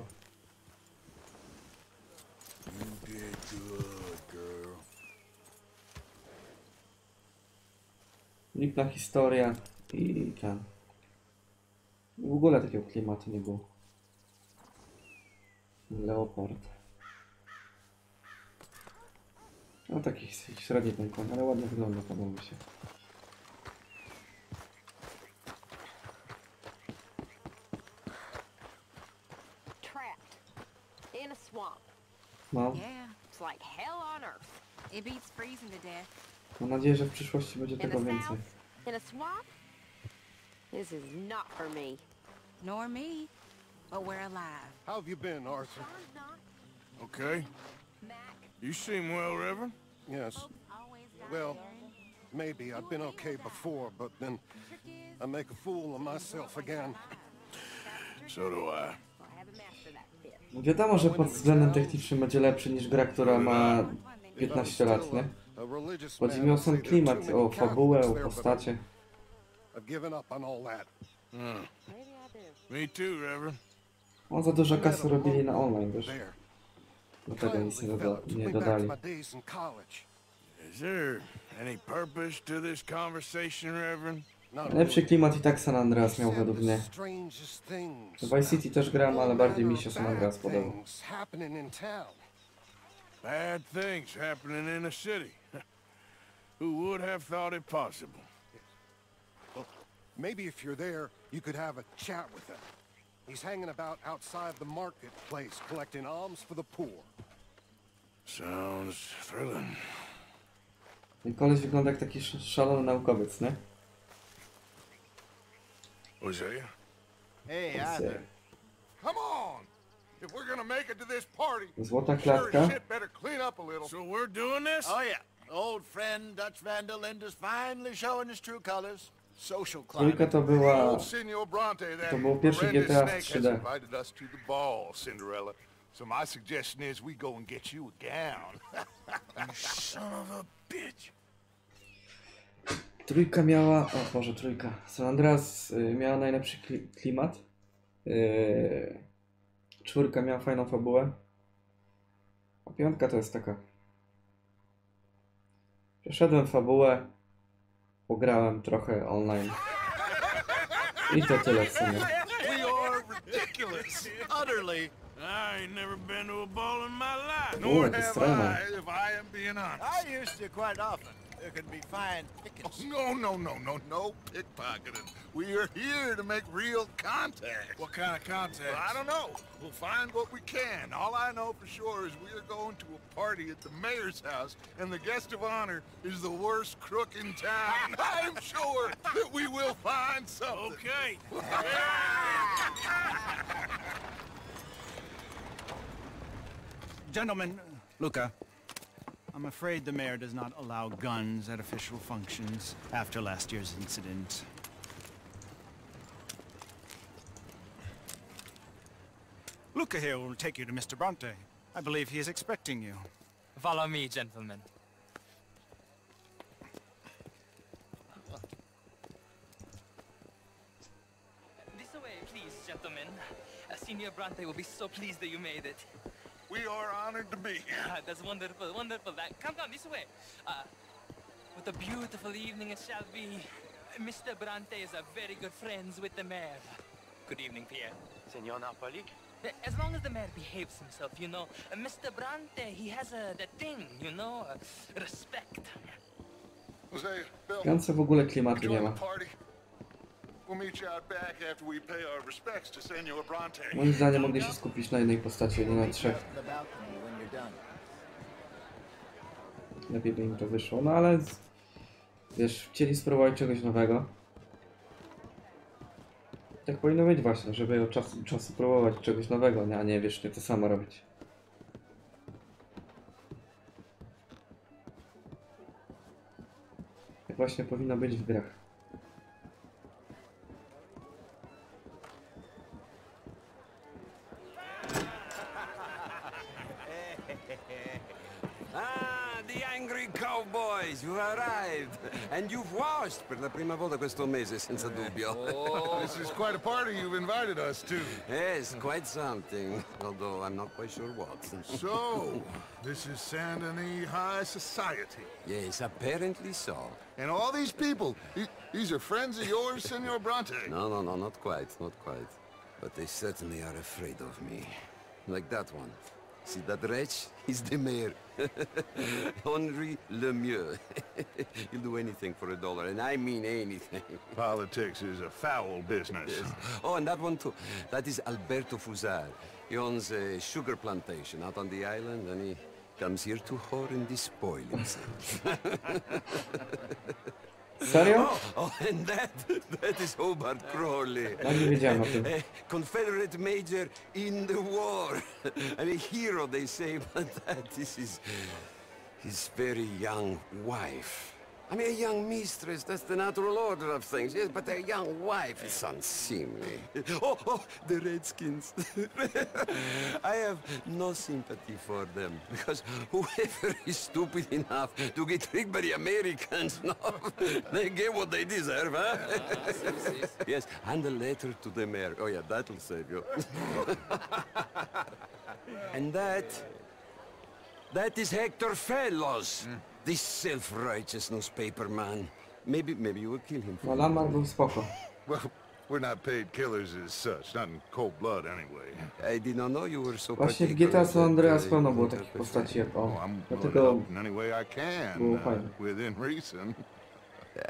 Lipna historia i ten. W ogóle takiego klimatu nie było. Leopard. No taki średni ten koń, ale ładnie wygląda, podoba mi się. In a swamp. No. Yeah, it's like hell on earth. It beats freezing to death. Mam nadzieję, że w przyszłości będzie tego więcej. In a swamp? This is not for me. Nor me, but we're alive. How have you been, Arthur? Okay. You seem well, Reverend. Yes. Well, maybe. I've been okay before, but then I make a fool of myself again. So do I. Wiadomo, że pod względem technicznym będzie lepszy niż gra, która ma 15 lat, nie? Chodzi mi o sam klimat, o fabułę, o postacie. Me too, Reverend. On za dużo kasy robili na online, wiesz? Dlatego nic nie dodali. Is there any purpose to this conversation, Reverend? Lepszy klimat i tak San Andreas miał według mnie. W Vice City też gram, ale bardziej mi się San Andreas podobał. Bad things happening in a city. Who would have thought it possible? Well, maybe if you're there, you could have a chat with him. He's hanging about outside the marketplace, collecting alms for the poor. Sounds thrilling. Ten koleś wygląda jak taki szalony naukowiec, nie? Was that you? Hey, Arthur. Come on! If we're gonna make it to this party, Złota klatka. shit better clean up a little. So we're doing this? Oh yeah. Old friend Dutch Van der Linda's finally showing his true colors. Social Trójka climate. to była... Old Senor Bronte, that To było pierwsze horrendous GTA w snake, has 3D. invited us to the ball, Cinderella. So my suggestion is we go and get you a gown. You son of a bitch. Trójka miała... O Boże, trójka. San Andreas miała najlepszy klimat. Czwórka miała fajną fabułę. A piątka to jest taka... Przeszedłem fabułę, pograłem trochę online. I to tyle w sumie. We are ridiculous. Utterly. I ain't never been to a ball in my life. Nor have I, if I am being honest. I used to quite often. There can be fine pickings. No pickpocketing. We are here to make real contact. What kind of contact? Well, I don't know. We'll find what we can. All I know for sure is we are going to a party at the mayor's house, and the guest of honor is the worst crook in town. I'm sure that we will find something. Okay. Gentlemen, Luca, I'm afraid the mayor does not allow guns at official functions after last year's incident. Luca here will take you to Mr. Bronte. I believe he is expecting you. Follow me, gentlemen. This way, please, gentlemen. Senior Bronte will be so pleased that you made it. We are honored to be here. That's wonderful, wonderful. Come this way. What a beautiful evening it shall be. Mr. Bronte is a very good friends with the mayor. Good evening, Pierre. Senor Napoli? As long as the mayor behaves himself, you know. Mr. Bronte, he has that thing, you know, respect. Jose, Bill, Gance w ogóle klimatu nie join ma. the party. We'll meet you out back after we pay our respects to Senor Bronte. Moim zdaniem mogli się skupić na jednej postaci, a nie na trzech. Lepiej by im to wyszło, no ale wiesz, chcieli spróbować czegoś nowego. Tak powinno być właśnie, żeby od czasu do czasu próbować czegoś nowego, a nie wiecznie to samo robić. Tak właśnie powinno być w grach. The angry cowboys, you arrived. And you've washed per la prima volta questo mese, senza dubbio. This is quite a party you've invited us to. Yes, quite something. Although I'm not quite sure what. So, this is Saint Denis High Society. Yes, apparently so. And all these people, these are friends of yours, Senor Bronte? No, not quite, not quite. But they certainly are afraid of me. Like that one. See that wretch? He's the mayor. Henri Lemieux. He'll do anything for $1, and I mean anything. Politics is a foul business. Yes. Oh, and that one too. That is Alberto Fusar. He owns a sugar plantation out on the island, and he comes here to whore and despoil himself. Serio? Oh, and that is Hobart Crawley. Ja nie wiedziałem o tym. A Confederate major in the war. I mean, hero, they say, but that is his very young wife. I mean, a young mistress, that's the natural order of things, yes, but a young wife is unseemly. Oh, the Redskins. I have no sympathy for them, because whoever is stupid enough to get tricked by the Americans, no, they get what they deserve, huh? Yes, and a letter to the mayor. Oh, yeah, that'll save you. And that is Hector Fellows. This self-righteous newspaper man. Maybe you will kill him. No, Landmark był spoko. Well, we're not paid killers as such, not in cold blood anyway. I did not know you were so Właśnie w GTA San Andreas pełno było takich postaci jak on. Dlatego in any way I can, było fajne. within reason.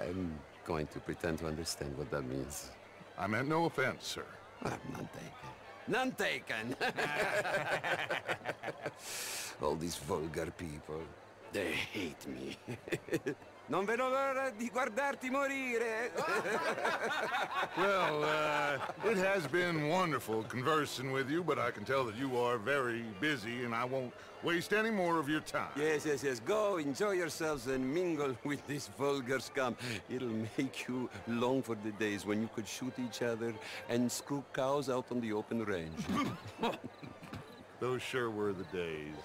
I'm going to pretend to understand what that means. I meant no offense, sir. None taken. None taken! All these vulgar people. They hate me. Non vedo l'ora di guardarti morire. Well, it has been wonderful conversing with you, but I can tell that you are very busy, and I won't waste any more of your time. Yes. Go, enjoy yourselves, and mingle with this vulgar scum. It'll make you long for the days when you could shoot each other and screw cows out on the open range. Those sure were the days.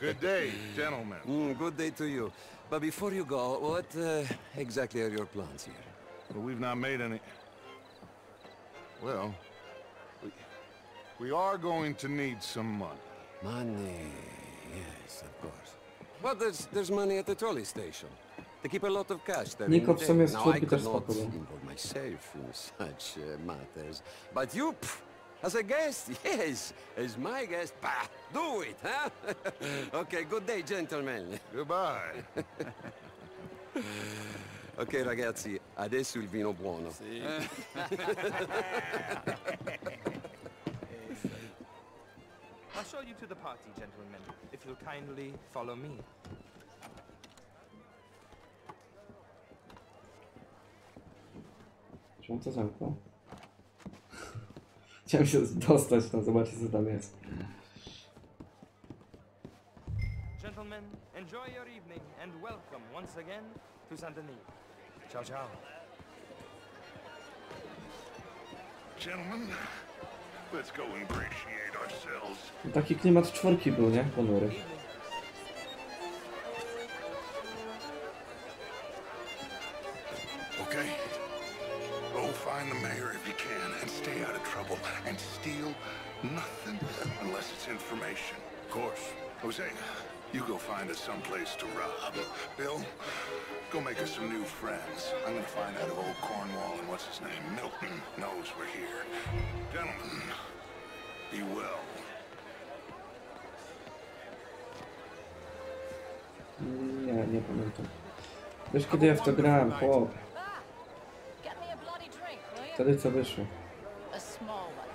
Good day, gentlemen. Good day to you. But before you go, what exactly are your plans here? Well, we've not made any... Well, we are going to need some money. Money, yes, of course. But there's money at the trolley station. They keep a lot of cash there. Niko w sumie z Now, I czwórki też could not spoko. involve myself in such matters. But you, as a guest, yes, as my guest, bah, do it, huh? Okay, good day, gentlemen. Goodbye. Ok, ragazzi, adesso il vino buono. Sì. I'll show you to the party, gentlemen, if you'll kindly follow me. Czemu to zamknął? Chciałem się dostać tam, zobaczyć co tam jest. Gentlemen, enjoy your evening and welcome once again to Saint-Denis. Ciao, ciao. Gentlemen, let's go ingratiate ourselves. Taki klimat czwórki był, nie? Ponury. Okay? Go find the mayor if you can and stay out of trouble and steal nothing unless it's information. Of course. Jose, you go find us someplace to rob. Bill, go make us some new friends. I'm gonna find out if old Cornwall and what's his name, Milton, knows we're here. Gentlemen, be well. Nie pamiętam. Wiesz kiedy ja w to grałem, chłop. Wtedy co wyszło? A small one.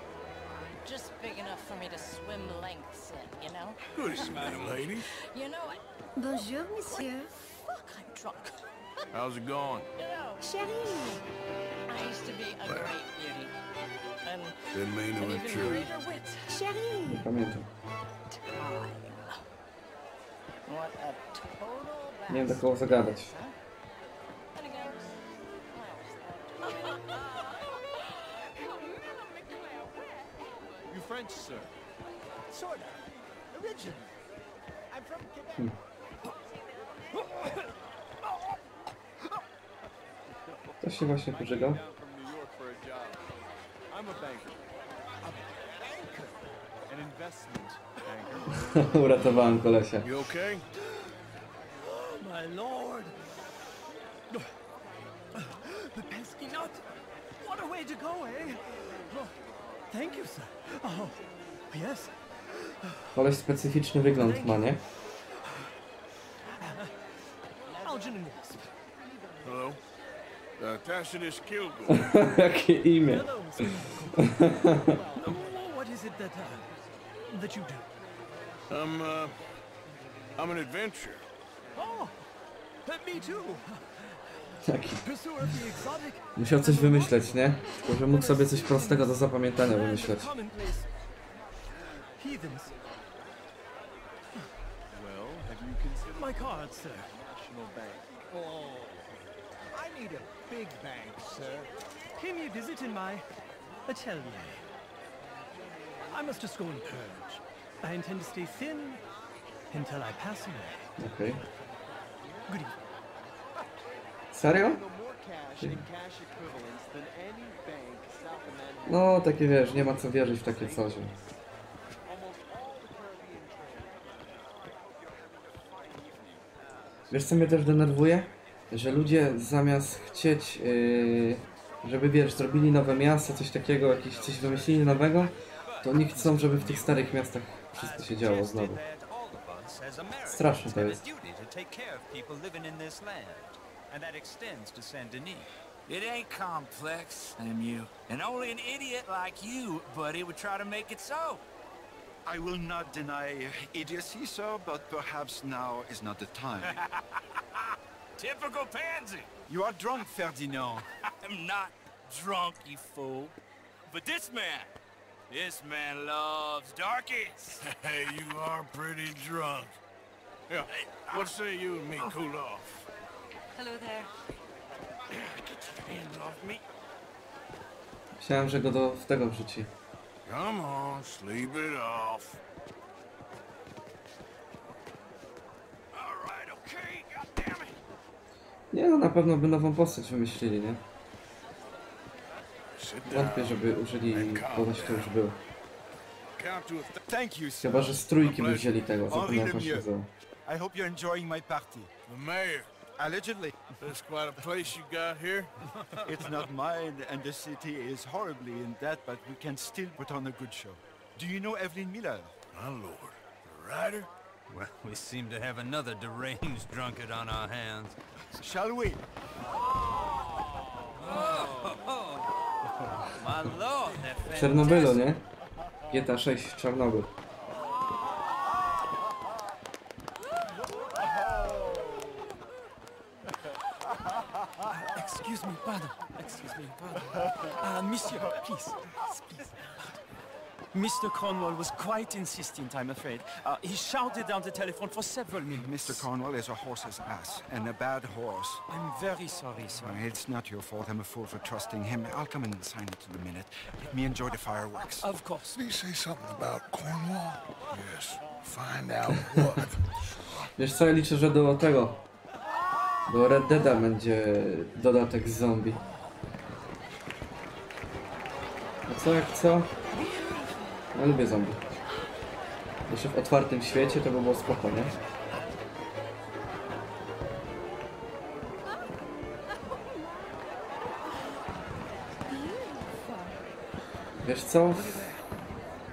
Just big enough for me to swim lengths in, you know? Good smelling, lady. You know, Bonjour, monsieur. fuck, I'm drunk. How's it going? You know, Chérie. I used to be a great beauty. And Didn't mean to an even intrude. greater wit. Chérie. Nie pamiętam. What a total Nie wiem do kogo zagadać. You French, sir? Sorta. Originally. I'm from Quebec. Ktoś się właśnie pożygał. I'm a banker. An investment banker. Uratowałem kolesia. You okay? My lord! The pesky nut! What a way to go, eh? Oh, thank you, sir. Oh, yes. Koleś specyficzny wygląd ma, nie? Algernon Wisp. Hello? Tacitus Kilgore. Jakie imię? Hello, Mr. What is it that you do? I'm an adventurer. Oh, me too. Taki. Pursuer of the exotic. Musiał coś wymyśleć, nie? Tylko że mógł sobie coś prostego do zapamiętania wymyśleć. Heathens. Well, have you considered My card, sir. National Bank? Oh, I need a big bank, sir. Pay me a visit in my atelier. I must just go and purge. I intend to stay thin until I pass away. Okej. Good evening. Serio? No more cash and cash equivalents than any bank south of Manhattan. No, takie wiesz, nie ma co wierzyć w takie coś. Almost all the Caribbean trade. Wiesz co mnie też denerwuje? Że ludzie zamiast chcieć, żeby wiesz, zrobili nowe miasto, coś takiego, coś wymyślili nowego, to oni chcą, żeby w tych starych miastach wszystko się działo znowu. Straszne to jest. It ain't complex, MU. And only an idiot like you, buddy, would try to make it so. I will not deny idiocy, sir, but perhaps now is not the time. Typical pansy. You are drunk, Ferdinand. I'm not drunk, you fool. But this man loves darkies. Hey, you are pretty drunk. Yeah, what say you and me cool off? Hello there. Get your hands off me. Myślałem, że go w tego wrzuci. Come on, sleep it off. All right, okay, goddammit. Nie no, na pewno by nową postać wymyślili, nie? Wątpię, żeby użyli kogoś, kto już był. Thank you, sir. Chyba, że z trójki by wzięli tego, zapomniałem jak on się nazywał. I hope you're enjoying my party. The mayor. Allegedly. That's quite a place you got here. It's not mine, and the city is horribly in debt, but we can still put on a good show. Do you know Evelyn Miller? My lord. The writer? Well, we seem to have another deranged drunkard on our hands. Shall we? My lord, W Czarnobylu, nie? GTA 6 Czarnobyl. Excuse me, pardon. Excuse me, pardon. Monsieur, please. Please. Mr. Cornwall was quite insistent, I'm afraid. He shouted down the telephone for several minutes. Mr. Cornwall is a horse's ass, and a bad horse. I'm very sorry, sir. It's not your fault. I'm a fool for trusting him. I'll come and sign it in a minute. Let me enjoy the fireworks. Of course. Did he say something about Cornwall? Yes. Find out what. Wiesz co, ja liczę, że do tego... Do Red Deada będzie dodatek z zombie. A co jak co? Ja lubię zombie. Jeszcze w otwartym świecie to by było spoko, nie? Wiesz co?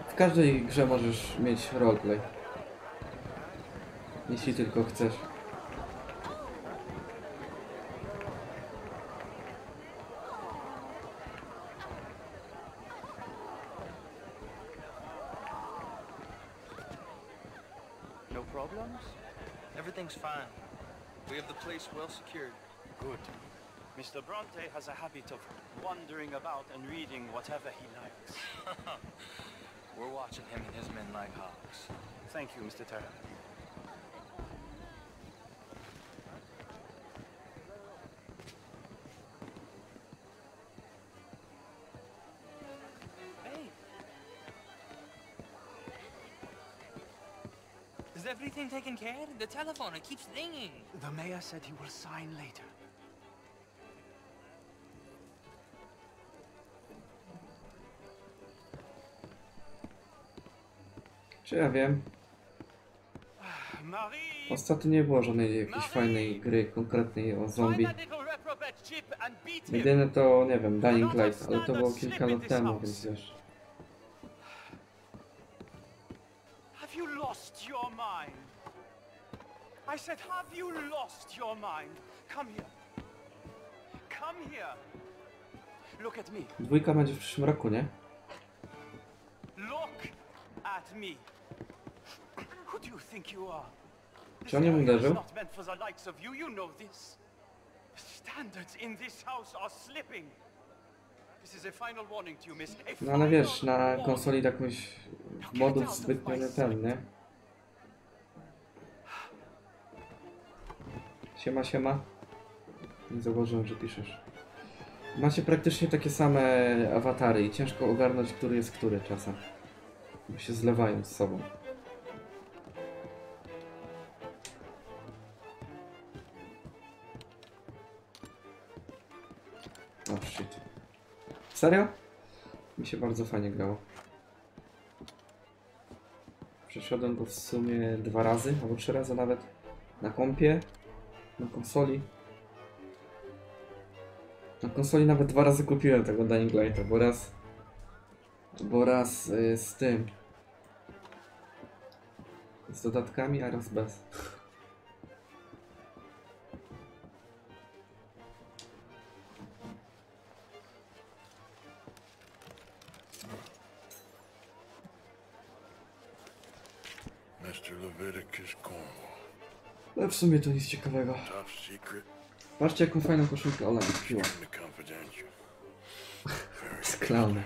W każdej grze możesz mieć roleplay. Jeśli tylko chcesz. No problems? Everything's fine. We have the place well secured. Good. Mr. Bronte has a habit of wandering about and reading whatever he likes. We're watching him and his men like hawks. Thank you, Mr. Terra. Is everything taken care of? The telephone, it keeps ringing. The mayor said he will sign later. Czy ja wiem? Ostatnio nie było żadnej jakiejś fajnej gry konkretnej o zombie. Jedyne to, nie wiem, Dying Light, ale to było kilka lat temu, więc wiesz. Have you lost your mind? I said, have you lost your mind? Come here. Come here. Look at me. Dwójka będzie w przyszłym roku, nie? Look at me. Who do you think you are? Czy on nie uderzył? Not meant for the likes of you, you know this. Standards in this house are slipping. This is a final warning to you, miss. No ale wiesz, na konsoli takąś modów zbytnio nie ten, nie? Siema, siema. Nie zauważyłem, że piszesz. Macie praktycznie takie same awatary i ciężko ogarnąć, który jest który czasem. Bo się zlewają z sobą. Oh shit. Serio? Mi się bardzo fajnie grało. Przeszedłem go w sumie 2 razy, albo 3 razy nawet. Na kompie, na konsoli. Na konsoli nawet 2 razy kupiłem tego Dying Lighta, bo raz z tym. Z dodatkami, a raz bez. Ale w sumie to nic ciekawego. Patrzcie, jaką fajną koszulkę Ola kupiła. Z klaunem.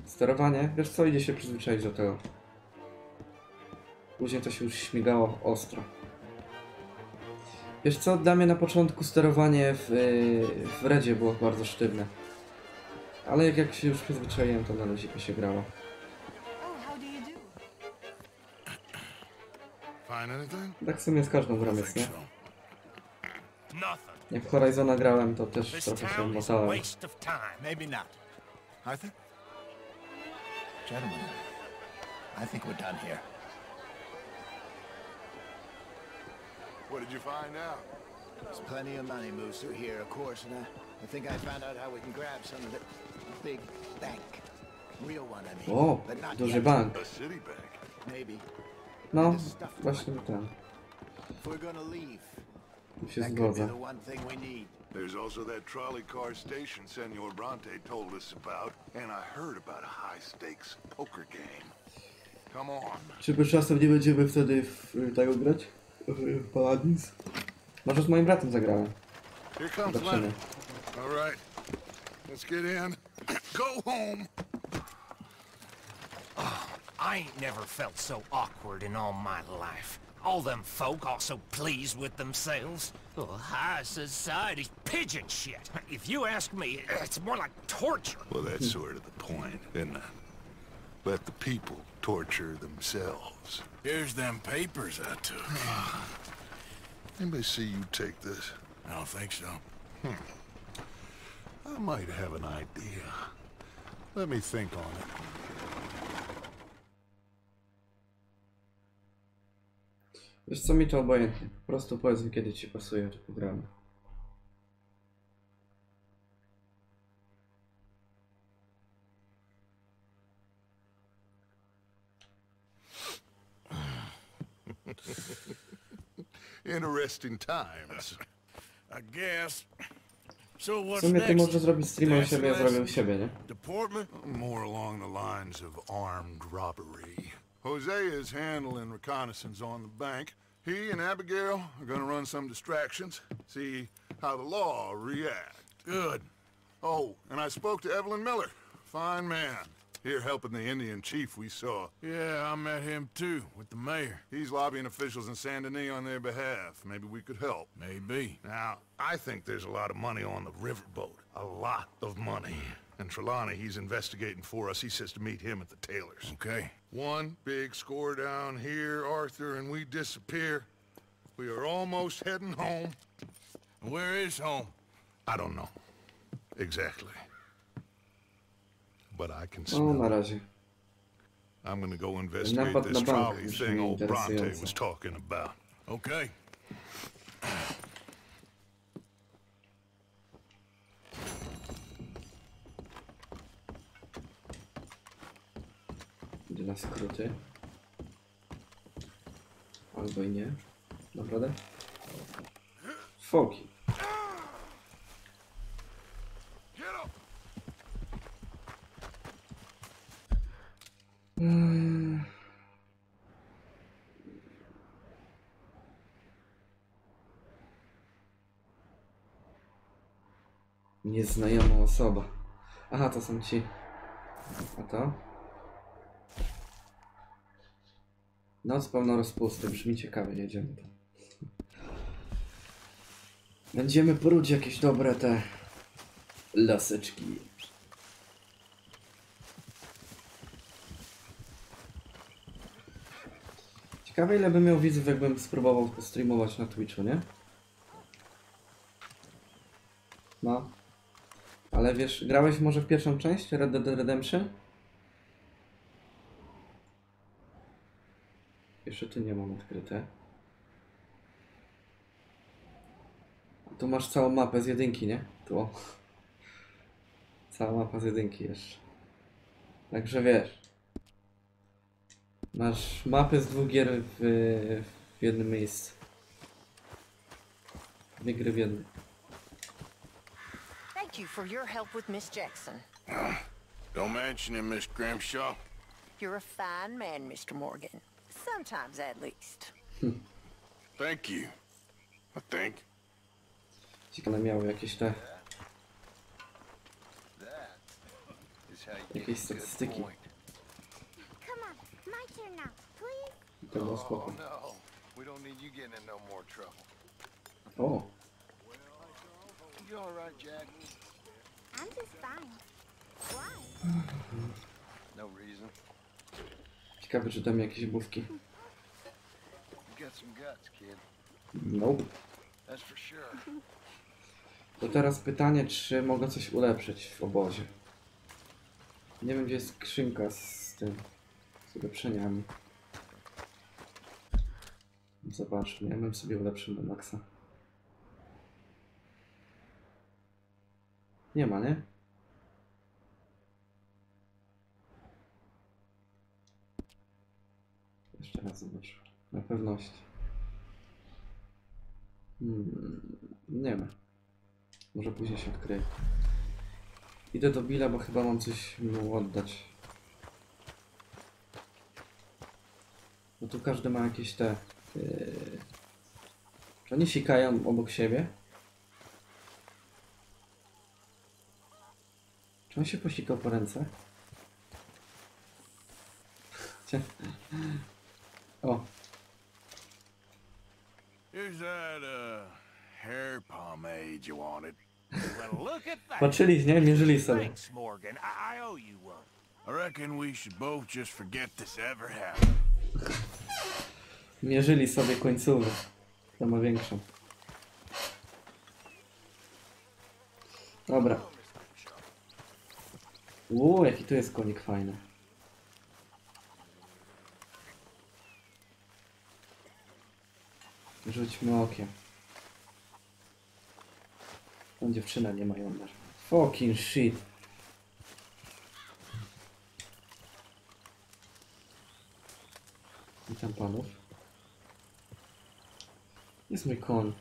Sterowanie? Wiesz co, idzie się przyzwyczaić do tego. Później to się już śmigało ostro. Wiesz co, dla mnie na początku sterowanie w Redzie było bardzo sztywne. Ale jak się już przyzwyczaiłem, to na luzika się grało. Tak w sumie z każdą grą jest, nie? Jak w Horizona grałem, to też trochę się motałem. Gentlemen, I think we're done here. What did you find out? There's plenty of money moves through here, of course, and I think I found out how we can grab some of it. A big bank. Real one, I mean. O, But not duży yet. bank. A city bank. Maybe. No, właśnie tam. If we're gonna leave, Tu się that could be zgodzę. the one thing we need. There's also that trolley car station Senor Bronte told us about, and I heard about a high-stakes poker game. Come on. Czy czasem nie będziemy wtedy w tego grać? W Paladins? Może z moim bratem zagrałem. Here comes Zobaczymy. Leonard. All right. Let's get in. Go home. I ain't never felt so awkward in all my life. All them folk all so pleased with themselves. Oh, high society's pigeon shit. If you ask me, it's more like torture. Well, that's sort of the point, isn't it? Let the people torture themselves. Here's them papers I took. Anybody see you take this? I don't think so. I might have an idea. Let me think on it. Wiesz co, mi to obojętnie. Po prostu powiedz mi, kiedy ci pasuje, to pogramy. Interesting times. I guess. So W what's sumie ty next? możesz zrobić streama u siebie, ja zrobię u siebie, nie? Deportment? More along the lines of armed robbery. Jose is handling reconnaissance on the bank. He and Abigail are gonna run some distractions, see how the law react. Good. Oh, and I spoke to Evelyn Miller. Fine man. Here helping the Indian chief we saw. Yeah, I met him too, with the mayor. He's lobbying officials in Saint Denis on their behalf. Maybe we could help. Maybe. Now, I think there's a lot of money on the riverboat. A lot of money. And Trelawney, he's investigating for us. He says to meet him at the Taylor's. Okay. One big score down here, Arthur, and we disappear. We are almost heading home. Where is home? I don't know. Exactly. But I can O, smell na it. razie. I'm gonna go investigate Napad this na bank trolley brzmi thing old Bronte interesująco. was talking about. Okay. Idę na skróty. Albo i nie. Naprawdę? Foki. Nieznajoma osoba. Aha, to są ci. A to? Noc pełna rozpusty. Brzmi ciekawie, jedziemy tam. Będziemy poruć jakieś dobre te laseczki. Ciekawe, ile bym miał widzów, jakbym spróbował postreamować na Twitchu, nie? No. Ale wiesz, grałeś może w pierwszą część Red Dead Redemption? Jeszcze tu nie mam odkryte. A tu masz całą mapę z jedynki, nie? Tu. Cała mapa z jedynki jeszcze. Także wiesz. Masz mapę z dwóch gier w jednym miejscu. Dwie gry w jednym. Thank you for your help with Miss Jackson. Don't mention it, Miss Grimshaw. You're a fine man, Mr. Morgan. Sometimes, at least. Thank you. I think. Ciekawe, miały jakieś te... jakieś statystyki. Come on, my turn now, please. To było spoko. No, we don't need you getting in no more trouble. O! You all right, Jack? I'm just fine. Why? No reason. Ciekawe, czy tam jakieś główki. You got some guts, kid. Nope. That's for sure. To teraz pytanie, czy mogę coś ulepszyć w obozie. Nie wiem, gdzie jest skrzynka z tym, z ulepszeniami. Zobaczmy, ja bym sobie ulepszył na maksa. Nie ma, nie? Jeszcze raz zobacz. Na pewność. Nie ma. Może później się odkryje. Idę do Billa, bo chyba mam coś mu oddać. No tu każdy ma jakieś te... Czy oni sikają obok siebie? Czy on się posikał po ręce? O. Here's that, hair pomade you wanted. Well, look at that. Patrzyli, nie? Mierzyli sobie. Thanks, Morgan. I owe you one. I reckon we should both just forget this ever happened. Mierzyli sobie końcówę. Kto ma większą. Dobra. Jaki tu jest konik fajny. Rzućmy okiem. Tą dziewczyna nie ma jąder. Fucking shit. Witam panów. Jest mój koń.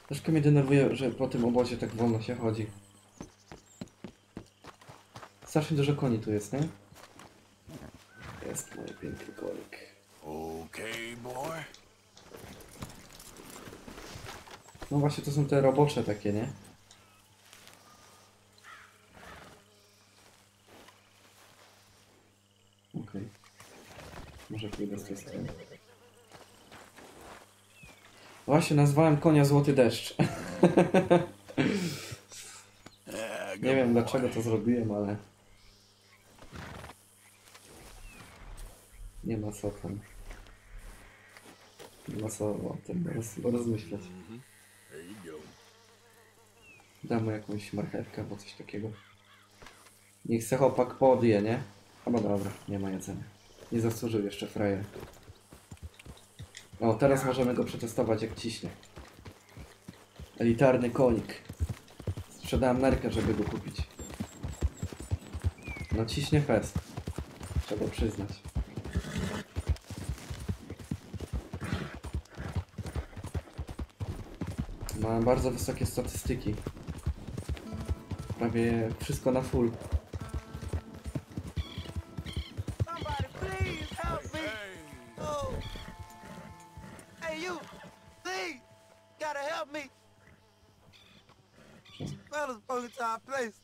Troszkę mnie denerwuje, że po tym obozie tak wolno się chodzi. Strasznie dużo koni tu jest, nie? Jest mój piękny konik. Okay, boy. No właśnie, to są te robocze takie, nie? Okej. Może pójdę z tej strony. Właśnie, nazwałem konia Złoty Deszcz. Nie wiem dlaczego to zrobiłem, ale... Nie ma co tam. Nie ma co o tym rozmyślać. Dam mu jakąś marchewkę albo coś takiego. Niech se chłopak podje, nie? Chyba dobra, nie ma jedzenia. Nie zasłużył jeszcze frajer. O, teraz możemy go przetestować jak ciśnie. Elitarny konik. Sprzedałem nerkę, żeby go kupić. No ciśnie fest. Trzeba przyznać. Ma bardzo wysokie statystyki. Prawie wszystko na full. Fellas broke into our place.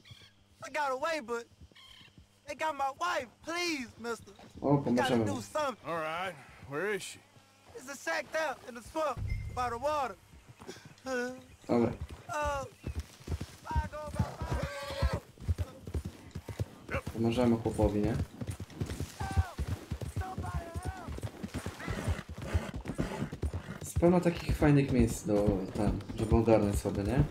I got away, but they got my wife. Please, mister. O, You gotta pomożemy do mu. something. All right, where is she? It's sacked out in the swamp by the water. Dobra. Pomożemy chłopowi, nie? Jest pełno takich fajnych miejsc do tam, żeby ogarnąć sobie, nie?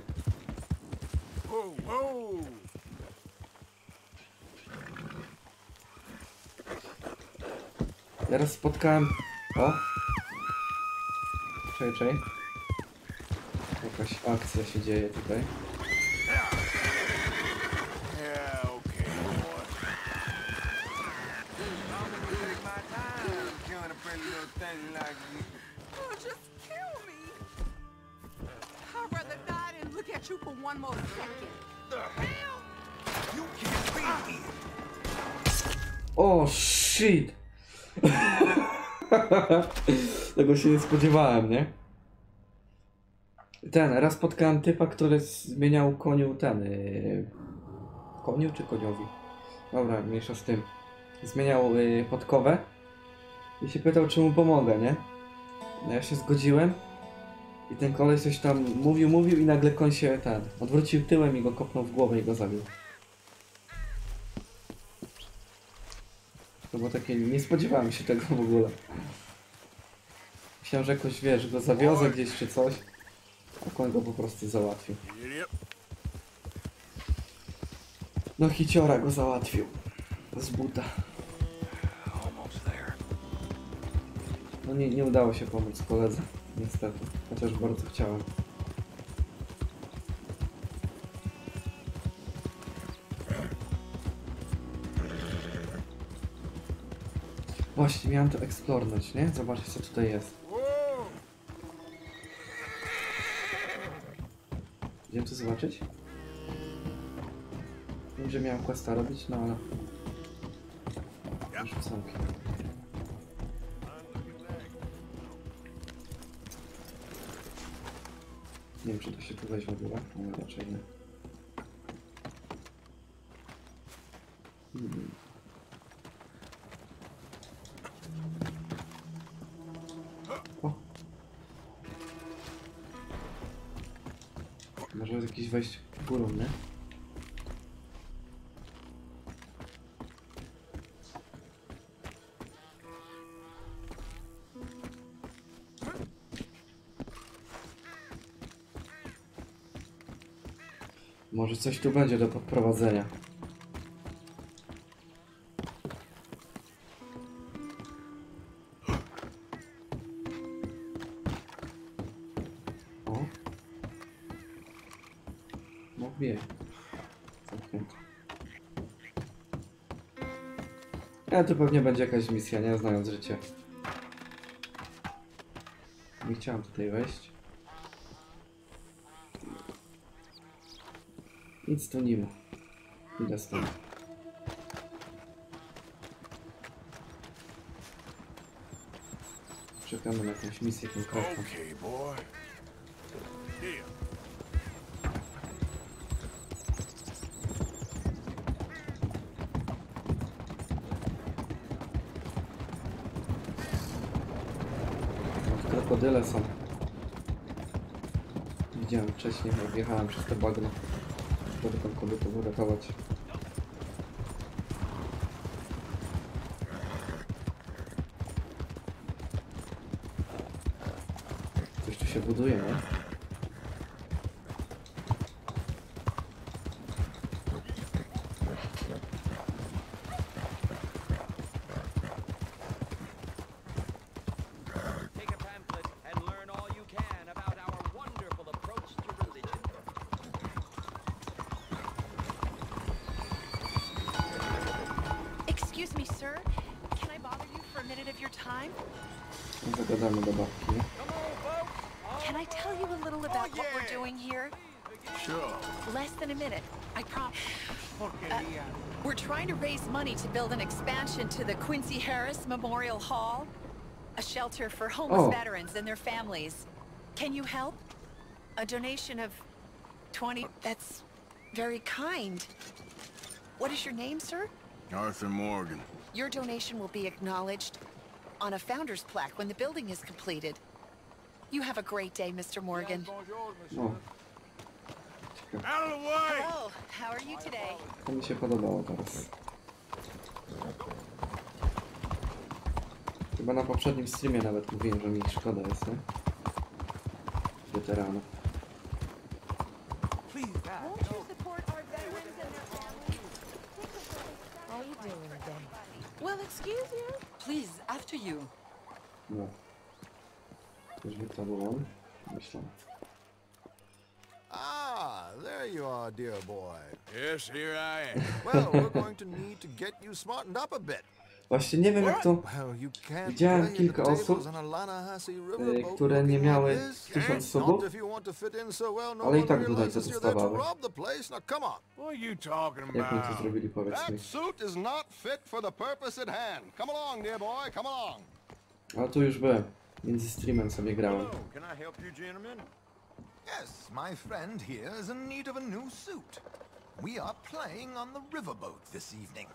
Teraz spotkałem... O! Czekaj. Jakaś akcja się dzieje tutaj. Oh, just kill me. I'd rather die than look at you for one more second. The hell? You can't be here. O, shit! Tego się nie spodziewałem, nie? Raz spotkałem typa, który zmieniał koniu koniu czy koniowi? Dobra, mniejsza z tym. Zmieniał podkowę i się pytał, czy mu pomogę, nie? No ja się zgodziłem i ten koleś coś tam mówił i nagle koń się odwrócił tyłem i go kopnął w głowę i go zabił. To było takie, nie spodziewałem się tego w ogóle. Myślałem, że jakoś, wiesz, go zawiozę gdzieś czy coś, a koń go po prostu załatwił. No hiciora go załatwił. Z buta. No nie udało się pomóc koledze. Niestety. Chociaż bardzo chciałem. Właśnie, miałem to eksplornąć, nie? Zobaczcie, co tutaj jest. Idziemy to zobaczyć? Wiem, że miałem questa robić, no ale... Już całkiem. Nie wiem, czy to się tu weźmie w ogóle, ale raczej nie. O. Może jest jakieś wejście górą, nie? Może coś tu będzie do podprowadzenia. O. Macfiej. Zamknięte. Tu pewnie będzie jakaś misja, nie znając życia. Nie chciałem tutaj wejść. Nic tu nie ma. Idę stąd. Czekamy na jakąś misję konkretną. Krokodyle są. Widziałem wcześniej, jak jechałem przez te bagno. Żeby tą kobietę uratować. Coś tu się buduje, nie? Zagadamy do babki, nie? Can I tell you a little about what we're doing here? Sure. Less than a minute, I promise. We're trying to raise money to build an expansion to the Quincy Harris Memorial Hall, a shelter for homeless veterans and their families. Can you help? A donation of 20, that's very kind. What is your name, sir? Arthur Morgan. Your donation will be acknowledged on a founder's plaque when the building is completed. You have a great day, Mr. Morgan. No. Out of the way! Hello, how are you today? To mi się podobało teraz. Chyba na poprzednim streamie nawet mówiłem, że mi ich szkoda jest, nie? Weteranów. Well, excuse you. Please, after you. No. Czyżby to było on? Myślę. Ah, there you are, dear boy. Yes, here I am. Well, we're going to need to get you smartened up a bit. Właśnie nie wiem jak to... Widziałem kilka osób, które nie miały 1000 subów, ale i tak dodać to dostawały. Jak mi to zrobili, powiedz mi. A tu już byłem. Między streamem sobie grałem. Yes, my friend here is in need of a new suit. We are playing on the riverboat this evening.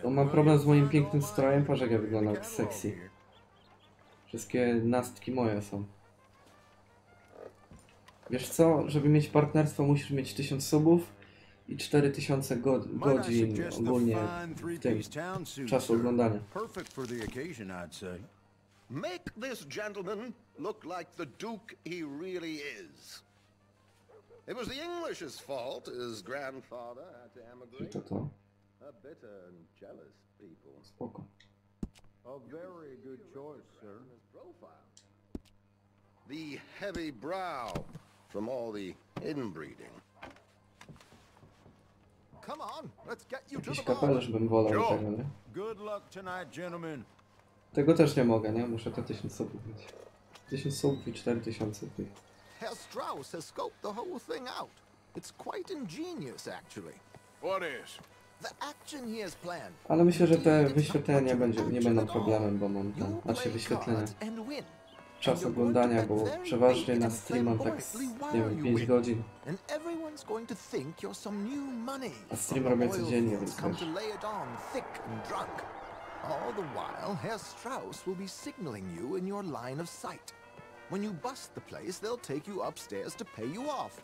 No, mam problem z moim pięknym strojem, patrz jak ja wyglądam jak sexy. Wszystkie nastki moje są. Wiesz co, żeby mieć partnerstwo musisz mieć 1000 subów i 4000 godzin ogólnie w tym czasu oglądania. Make this gentleman look like the Duke he really is. It was the English's fault his grandfather had to emigrate. To. A bitter and jealous people. Spoko. A very good choice, sir. The heavy brow from all the inbreeding. Come on, let's get you to Jakiś the kapelusz bym wolał do tego, nie? Good luck tonight, gentlemen. Tego też nie mogę, nie? Muszę te 1000 subów mieć. 1000 subów i 4000 tych. Herr Strauss has scoped the whole thing out. It's quite ingenious, actually. What is? The action he has planned. Ale myślę, że te wyświetlenia nie będą problemem, bo mam tam, znaczy wyświetlenia. Czas oglądania, bo przeważnie na stream mam tak, nie wiem, 5 godzin. A stream robię codziennie, więc wiesz. All the while, Herr Strauss will be signaling you in your line of sight. When you bust the place, they'll take you upstairs to pay you off.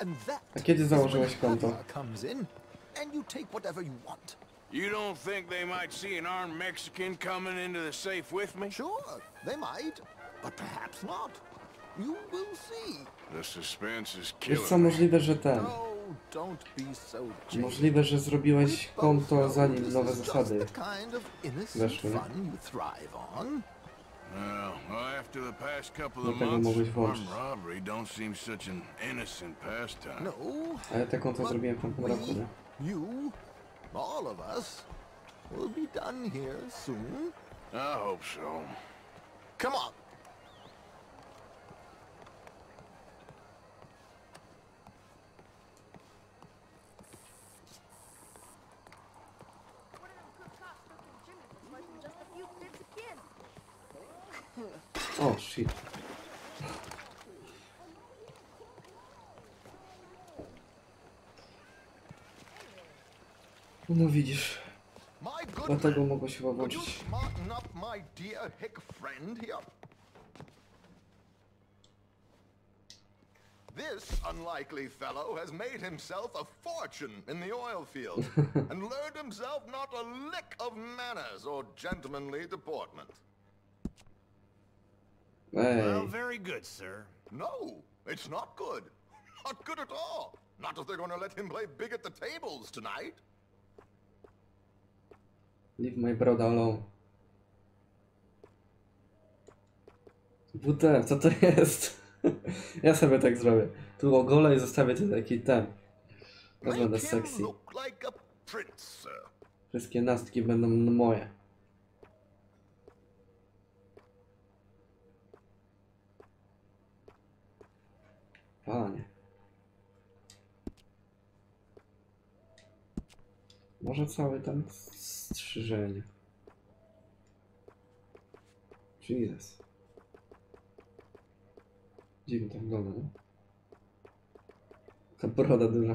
And A kiedy założyłeś konto? Comes in, and you take whatever you want. You don't think they might see an armed Mexican coming into the safe with me? Sure, they might, but perhaps not. You will see. The suspense is Wiesz killing co, me. możliwe, że ten. Możliwe, że zrobiłeś konto zanim nowe zasady weszły. Well, after the past couple of Dlatego months, mogłeś włączyć. armed robbery don't seem such an innocent pastime. A ja te konto zrobiłem w tamtym roku, nie? You, all of us, will be done here soon. I hope so. Come on. O, shit. No widzisz. Dlatego mogło się chyba włączyć. This unlikely fellow has made himself a fortune in the oil field and learned himself not a lick of manners or gentlemanly deportment. Hey. Well, very good, sir. No, it's not good. Not good at all. Not if they're going to let him play big at the tables tonight. Leave my brother alone. WTF, co to jest? Ja sobie tak zrobię. Tu ogolę i zostawię tu taki ten. To będę sexy. Wszystkie nastki będą moje. Panie. Może całe tam strzyżenie. Jesus. Dziwnie to wygląda, nie? Ta broda duża.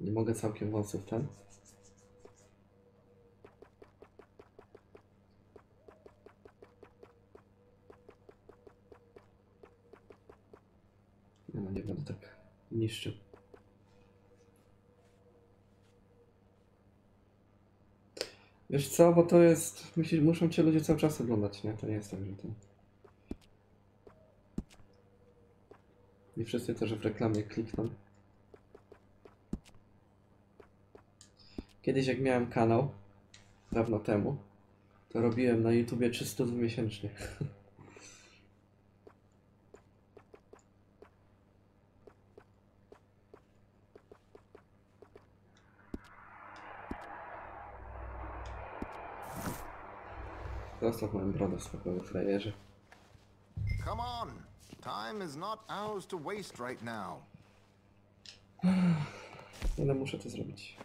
Nie mogę całkiem włosów ten. No nie będę tak niszczył. Wiesz co, bo to jest... Muszą cię ludzie cały czas oglądać, nie? To nie jest tak, że to... Nie wszyscy też w reklamie klikną. Kiedyś jak miałem kanał, dawno temu, to robiłem na YouTubie 300 miesięcznie. Zostaw moją brodę, spokojnie, frajerze. Come on. Time is not ours to waste right now. Ale muszę to zrobić.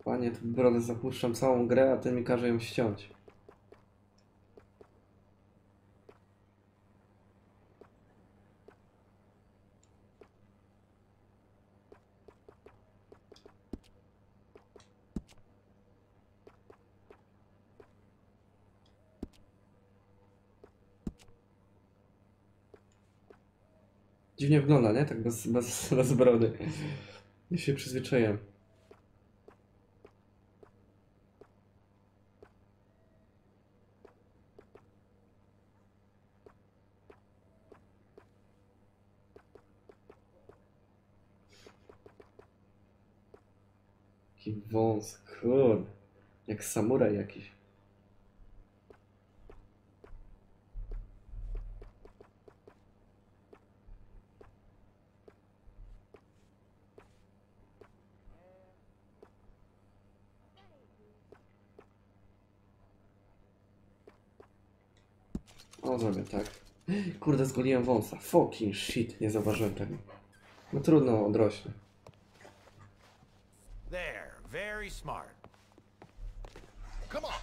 Panie, tu brodę zapuszczam całą grę, a ten mi każe ją ściąć. Dziwnie wygląda, nie? Tak bez brody. Ja się przyzwyczaiłem. Taki wąs, kurde. Jak samuraj jakiś. O, zrobię tak. Kurde, zgoliłem wąsa. Fucking shit, nie zauważyłem tego. No trudno, odrośnie. There, very smart. Come on,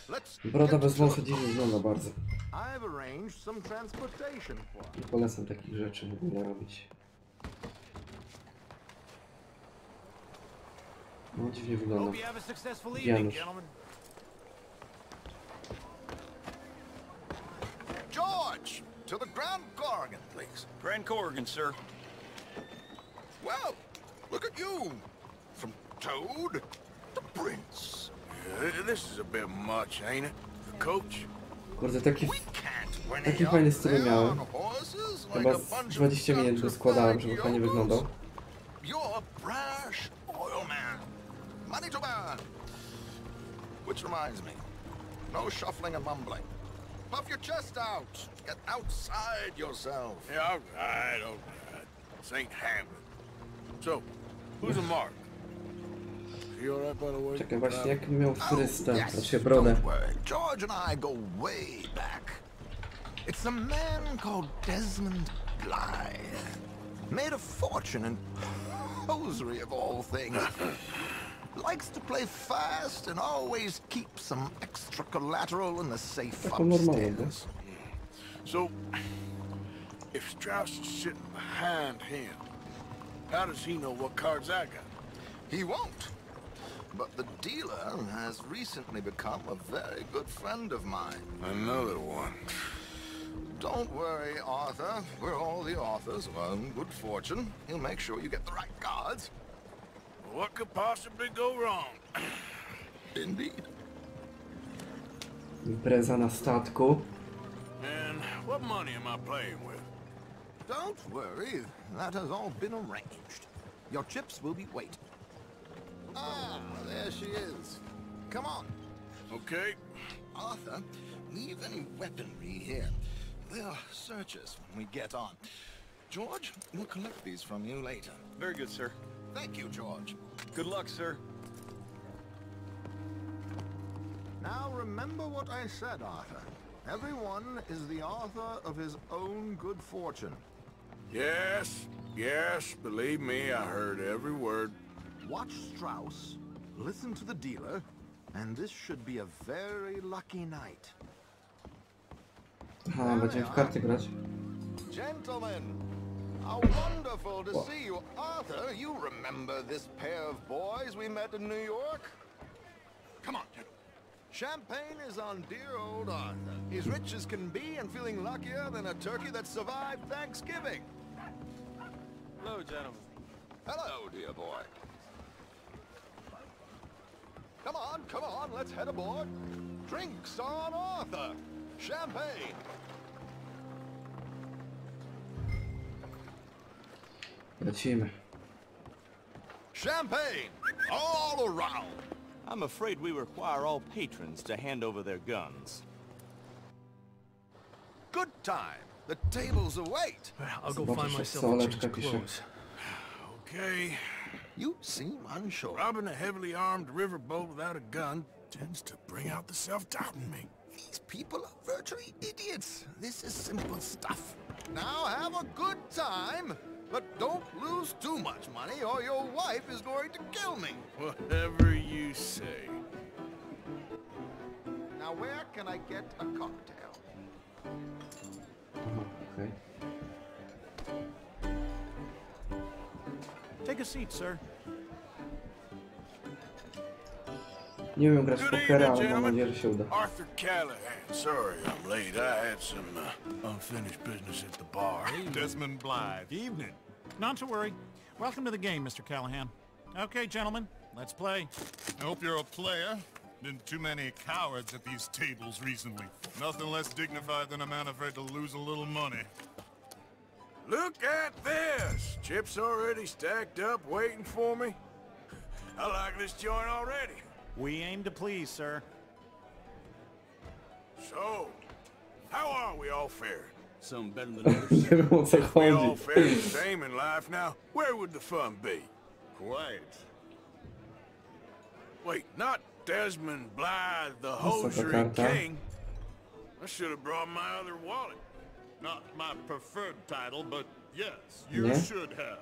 let's Broda bez wąsa dziwnie wygląda bardzo. I've arranged some transportation for Nie polecam takich rzeczy w ogóle robić. No dziwnie wygląda. Janusz. George, to the Grand Corrigan, please. Grand Corrigan, sir. Well, look at you. From Toad to Prince. Yeah, this is a bit much, ain't it? The coach? Kurde, taki fajny styl miałem. Chyba z 20 minut go składałem, żeby fajnie wyglądał. You're brash oil man. Money to burn. Which reminds me, no shuffling and mumbling. Puff your chest out. Get outside yourself. Yeah, all right. This ain't happening. So, who's a mark? You all right, by the way? Czekaj, właśnie jak miał frystę, znaczy brodę. George and I go way back. It's a man called Desmond Blythe. Made a fortune in hosiery of all things. Likes to play fast and always keep some extra collateral in the safe upstairs. So, if Strauss is sitting behind him, how does he know what cards I got? He won't. But the dealer has recently become a very good friend of mine. Another one. Don't worry, Arthur. We're all the authors of our own good fortune. He'll make sure you get the right cards. What could possibly go wrong? Indeed. Impreza na statku. And what money am I playing with? Don't worry. That has all been arranged. Your chips will be waiting. Ah, there she is. Come on. Okay. Arthur, leave any weaponry here. They'll search us when we get on. George, we'll collect these from you later. Very good, sir. Thank you, George. Good luck, sir. Now remember what I said, Arthur. Everyone is the author of his own good fortune. Yes, believe me, I heard every word. Watch Strauss, listen to the dealer, and this should be a very lucky night. Aha, będziemy w karty grać. Gentlemen, how wonderful to see you. Arthur, you remember this pair of boys we met in New York? Come on, champagne is on dear old Arthur. He's rich as can be and feeling luckier than a turkey that survived Thanksgiving. Hello, gentlemen. Hello, dear boy. Come on, let's head aboard. Drinks on Arthur. Champagne. Lecimy. Champagne all around. I'm afraid we require all patrons to hand over their guns. Good time. The tables await. I'll go find myself a change of clothes. Okay. You seem unsure. Robbing a heavily armed riverboat without a gun tends to bring out the self-doubt in me. These people are virtually idiots. This is simple stuff. Now have a good time, but don't lose too much money or your wife is going to kill me. Whatever you say. Now where can I get a cocktail? Okay. Take a seat, sir. Nie umiem grać w pokera, ale mam nadzieję, że się uda. Arthur Callahan. Sorry I'm late. I had some unfinished business at the bar. Desmond Blythe. Evening. Not to worry. Welcome to the game, Mr. Callahan. Okay, gentlemen, let's play. I hope you're a player. Been too many cowards at these tables recently. Nothing less dignified than a man afraid to lose a little money. Look at this! Chips already stacked up, waiting for me. I like this joint already. We aim to please, sir. So, how are we all faring? Some better than others. Nie wiem, o co If we all chodzi. fare the same in life now, where would the fun be? Quite. Wait, not Desmond Blythe, the What's up, hosiery Carta? king. I should have brought my other wallet. Not my preferred title, but yes, you Yeah? should have.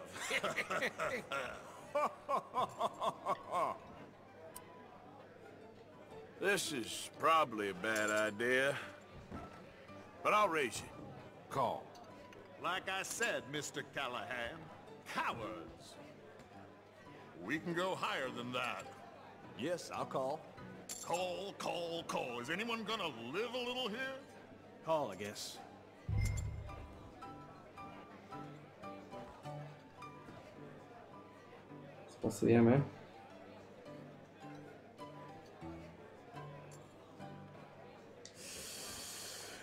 This is probably a bad idea, but I'll raise you. Call. Like I said, Mr. Callahan, cowards. We can go higher than that. Yes, I'll call. Call, call, call. Is anyone gonna live a little here? Call, I guess. Spasujemy.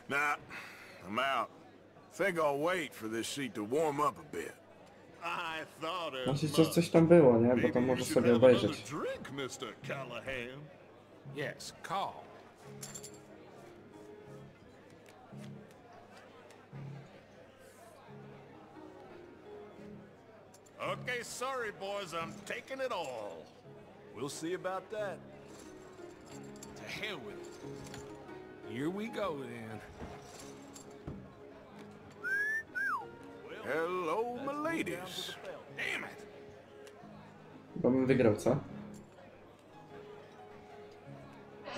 Nah, I'm out. Think I'll wait for this seat to warm up a bit. I thought it Znaczy coś tam było, nie? Bo to Maybe you może should sobie have another obejrzeć. drink, Mr. Callahan. Yes, call. Okay, sorry, boys, I'm taking it all. We'll see about that. To hell with it. Here we go, then. Hello, my ladies. Damn it! Chyba bym wygrał, co?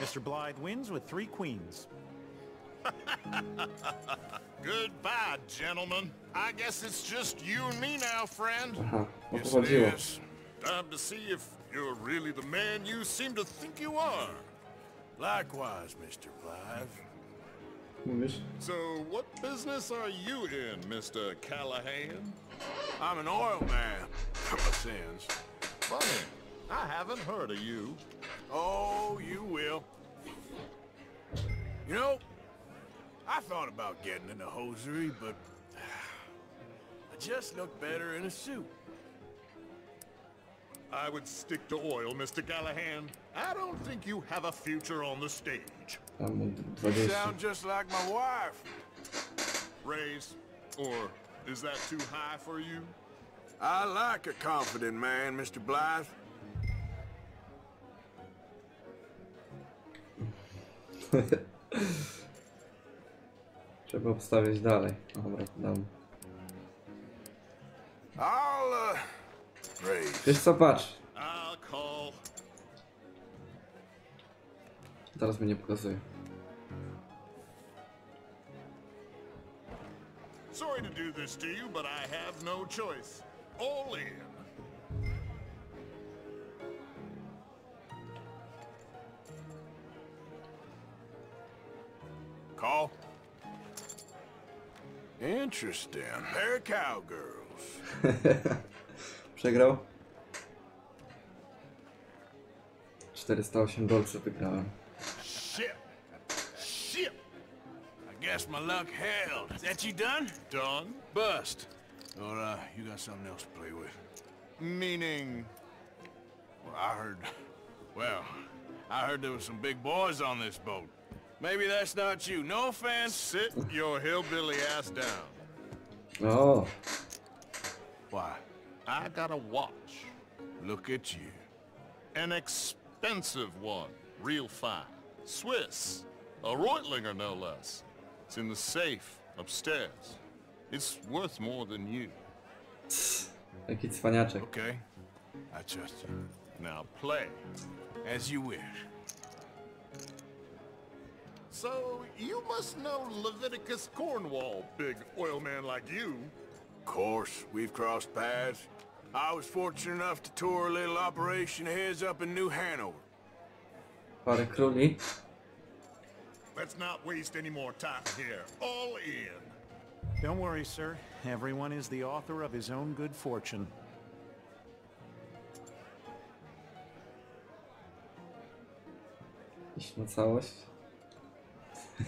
Mr. Blythe wins with 3 queens. Goodbye, gentlemen. I guess it's just you and me now, friend. Aha, o to Yes, it chodziło. is. Time to see if you're really the man you seem to think you are. Likewise, Mr. Blythe. Mówisz? So, what business are you in, Mr. Callahan? I'm an oil man, for my sins. Funny, I haven't heard of you. Oh, you will. You know, I thought about getting into hosiery, but I just look better in a suit. I would stick to oil, Mr. Callahan. I don't think you have a future on the stage. Tam You 20. sound just like my wife. Raise, or is that too high for you? I like a confident man, Mr. Blythe. Trzeba obstawiać dalej. Dobra, dam. I'll, raise. Wiesz co, patrz. I'll call. Teraz mnie nie pokazuje. Sorry to do this to you, but I have no choice. All in. Call. Interesting. They're cowgirls. Przegrał. 408 dolców wygrałem. Shit. Shit. I guess my luck held. Is that you done? Done? Bust. Or, you got something else to play with? Meaning? Well, I heard there was some big boys on this boat. Maybe that's not you. No offense. Sit your hillbilly ass down. O, Why? I got a watch. Look at you. An expensive one. Real fine. Swiss. A Reutlinger, no less. It's in the safe upstairs. It's worth more than you. jaki cwaniaczek. Okay. I trust you. Now play. As you wish. So, you must know Leviticus Cornwall, big oil man like you. Of course, we've crossed paths. I was fortunate enough to tour a little operation of his up in New Hanover. Parę króli. Let's not waste any more time here. All in. Don't worry, sir. Everyone is the author of his own good fortune. Iść na całość.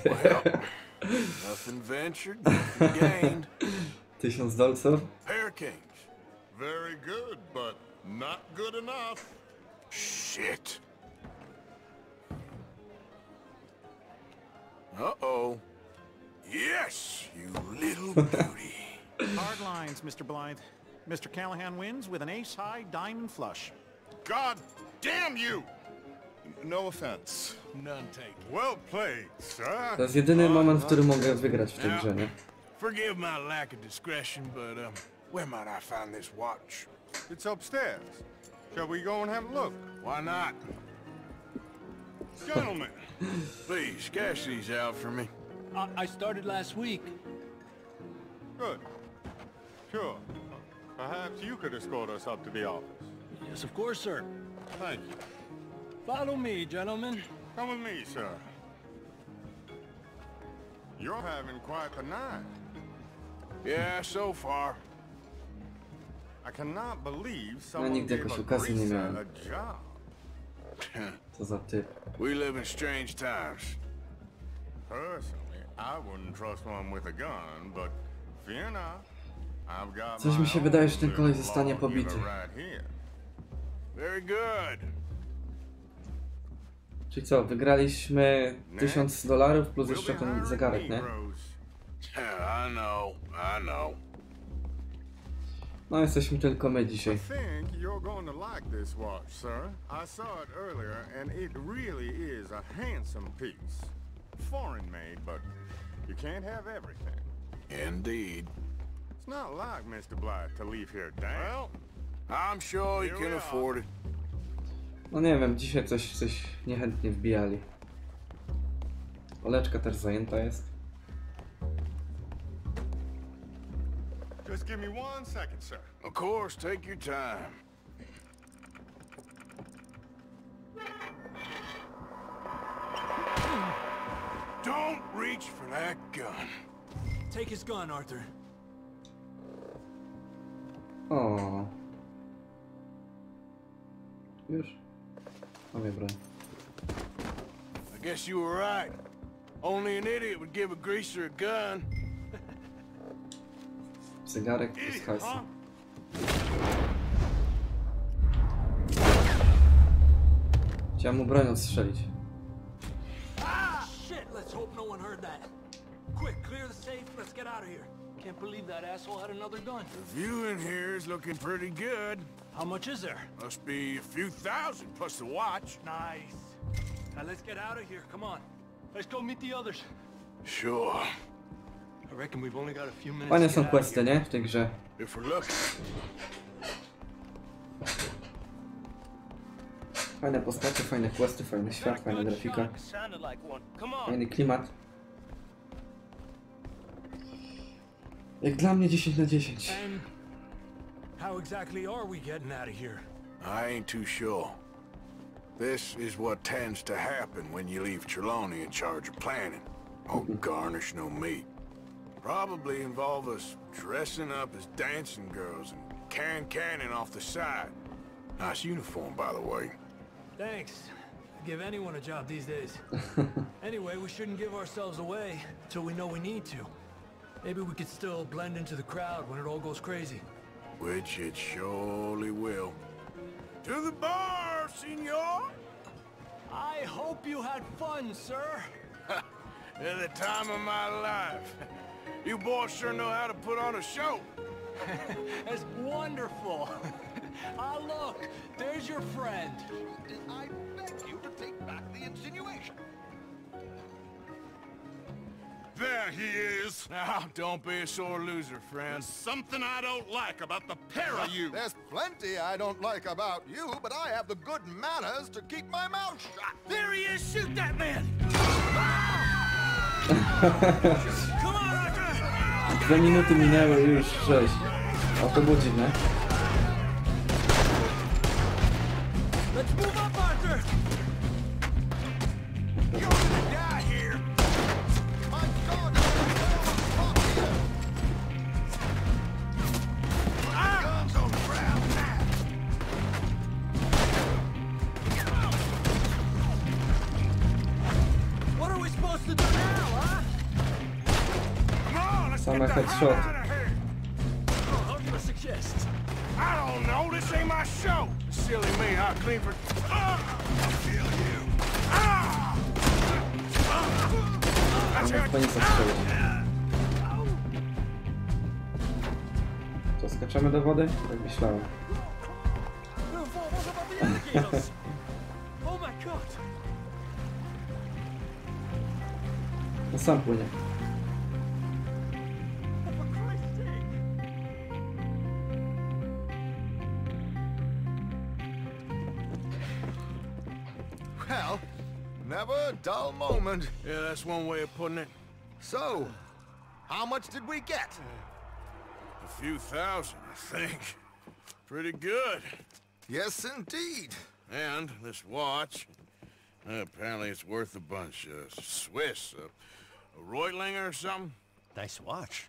Well, nothing ventured, nothing gained. 1000 dolców. Hurricanes. Very good, but not good enough. Shit. Uh-oh. Yes, you little beauty. Hard lines, Mr. Blythe. Mr. Callahan wins with an ace-high diamond flush. God damn you! No offense. None taken. Well played, sir. To jest jedyny moment, w którym mogę wygrać w tej grze, nie? Forgive my lack of discretion, but where might I find this watch? It's upstairs. Shall we go and have a look? Why not? Gentlemen, please cash these out for me. I started last week. Good. Sure. Perhaps you could escort us up to the office. Yes, of course, sir. Thank you. Follow me, gentlemen. Come with me, sir. You're having quite the night. Yeah, so far. I cannot believe No someone nigdy gave jakoś a okazji nie greaser miałem. a job. Co za typ. We live in strange times. Personally, I wouldn't trust one with a gun, but fear not. I've got Coś mi się wydaje, że ten koleś zostanie my pobity. right here. Very good. Czyli co, wygraliśmy 1000 dolarów plus jeszcze ten zegarek, nie? I know. No jesteśmy tylko my dzisiaj. I think you're going to like this watch, sir. I saw it earlier, and it really is a handsome piece. Foreign made, but you can't have everything. Indeed. It's not like Mr. Blythe to leave here damp. Well, I'm sure you can afford it. No nie wiem, dzisiaj coś niechętnie wbijali. Poleczka też zajęta jest. Just give me 1 second, sir. Of course, take your time. Don't reach for that gun. Take his gun, Arthur. O. Już? Mamy broń. I guess you were right. Only an idiot would give a greaser a gun. Zegarek plus hajsu. Chciałem mu broń odstrzelić. Shit, let's hope no one heard that. Quick, clear the safe, let's get out of here. Can't believe that asshole had another gun. The view in here is looking pretty good. How much is there? Must be a few thousand plus the watch. Nice. Now let's get out of here, come on. Let's go meet the others. Sure. I reckon we've only got a few minutes. Fajne są questy, nie? W tej grze. If we're lucky. Fajne postacie, fajne questy, fajny świat, fajna grafika. Fajny klimat. Jak dla mnie 10 na 10. And how exactly are we getting out of here? I ain't too sure. This is what tends to happen when you leave Trelawney in charge of planning. Oh, garnish no meat. Probably involve us dressing up as dancing girls and carrying cannon off the side. Nice uniform, by the way. Thanks. I'd give anyone a job these days. Anyway, we shouldn't give ourselves away till we know we need to. Maybe we could still blend into the crowd when it all goes crazy. Which it surely will. To the bar, senor! I hope you had fun, sir. At the time of my life. You boys sure know how to put on a show. That's wonderful. Ah, look, there's your friend. I beg you to take back the insinuation. There he is. Now, don't be a sore loser, friend. There's something I don't like about the pair of you. There's plenty I don't like about you, but I have the good manners to keep my mouth shut. There he is! Shoot that man! Come on, Arthur! 2 minuty minęły, już 6. O, to było dziwne. Let's move up, Arthur! Same headshot. I don't know. This ain't my show. Silly me. I'll clean for. I feel you. Chyba nie zastrzelił. Co, skaczemy do wody? Tak myślałem. No sam płynie. Well, never a dull moment. Yeah, that's one way of putting it. So, how much did we get? A few thousand, I think. Pretty good. Yes, indeed. And this watch, apparently it's worth a bunch. Swiss, a Reutlinger or something? Nice watch.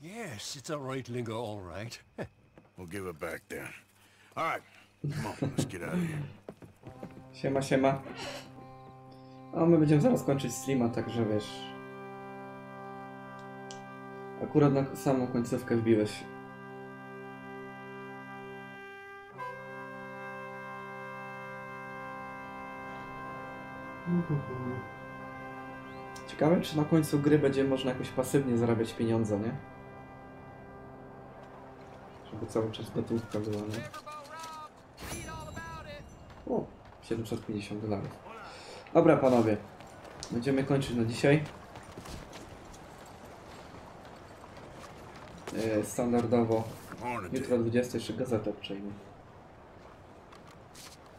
Yes, it's a Reutlinger, all right. We'll give it back then. All right, come on, let's get out of here. Siema, siema. A my będziemy zaraz kończyć streama, także wiesz. Akurat na samą końcówkę wbiłeś. Ciekawe, czy na końcu gry będzie można jakoś pasywnie zarabiać pieniądze, nie? Żeby cały czas gotówka była, nie? O, $750. Dobra, panowie. Będziemy kończyć na dzisiaj. Standardowo. Jutro o 20 jeszcze gazetę przejmę.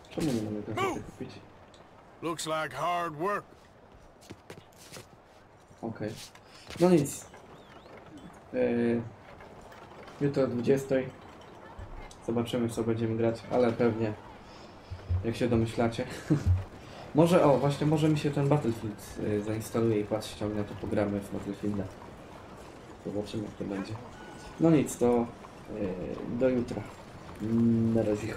Czemu nie mamy gazety kupić? Looks like hard work. Okej. No nic. Jutro o 20. Zobaczymy, co będziemy grać, ale pewnie, jak się domyślacie. Może, o właśnie, może mi się ten Battlefield zainstaluje i patrz, ściągnę, to pogramy w Battlefielda. Zobaczymy, jak to będzie. No nic, to do jutra. Na razie.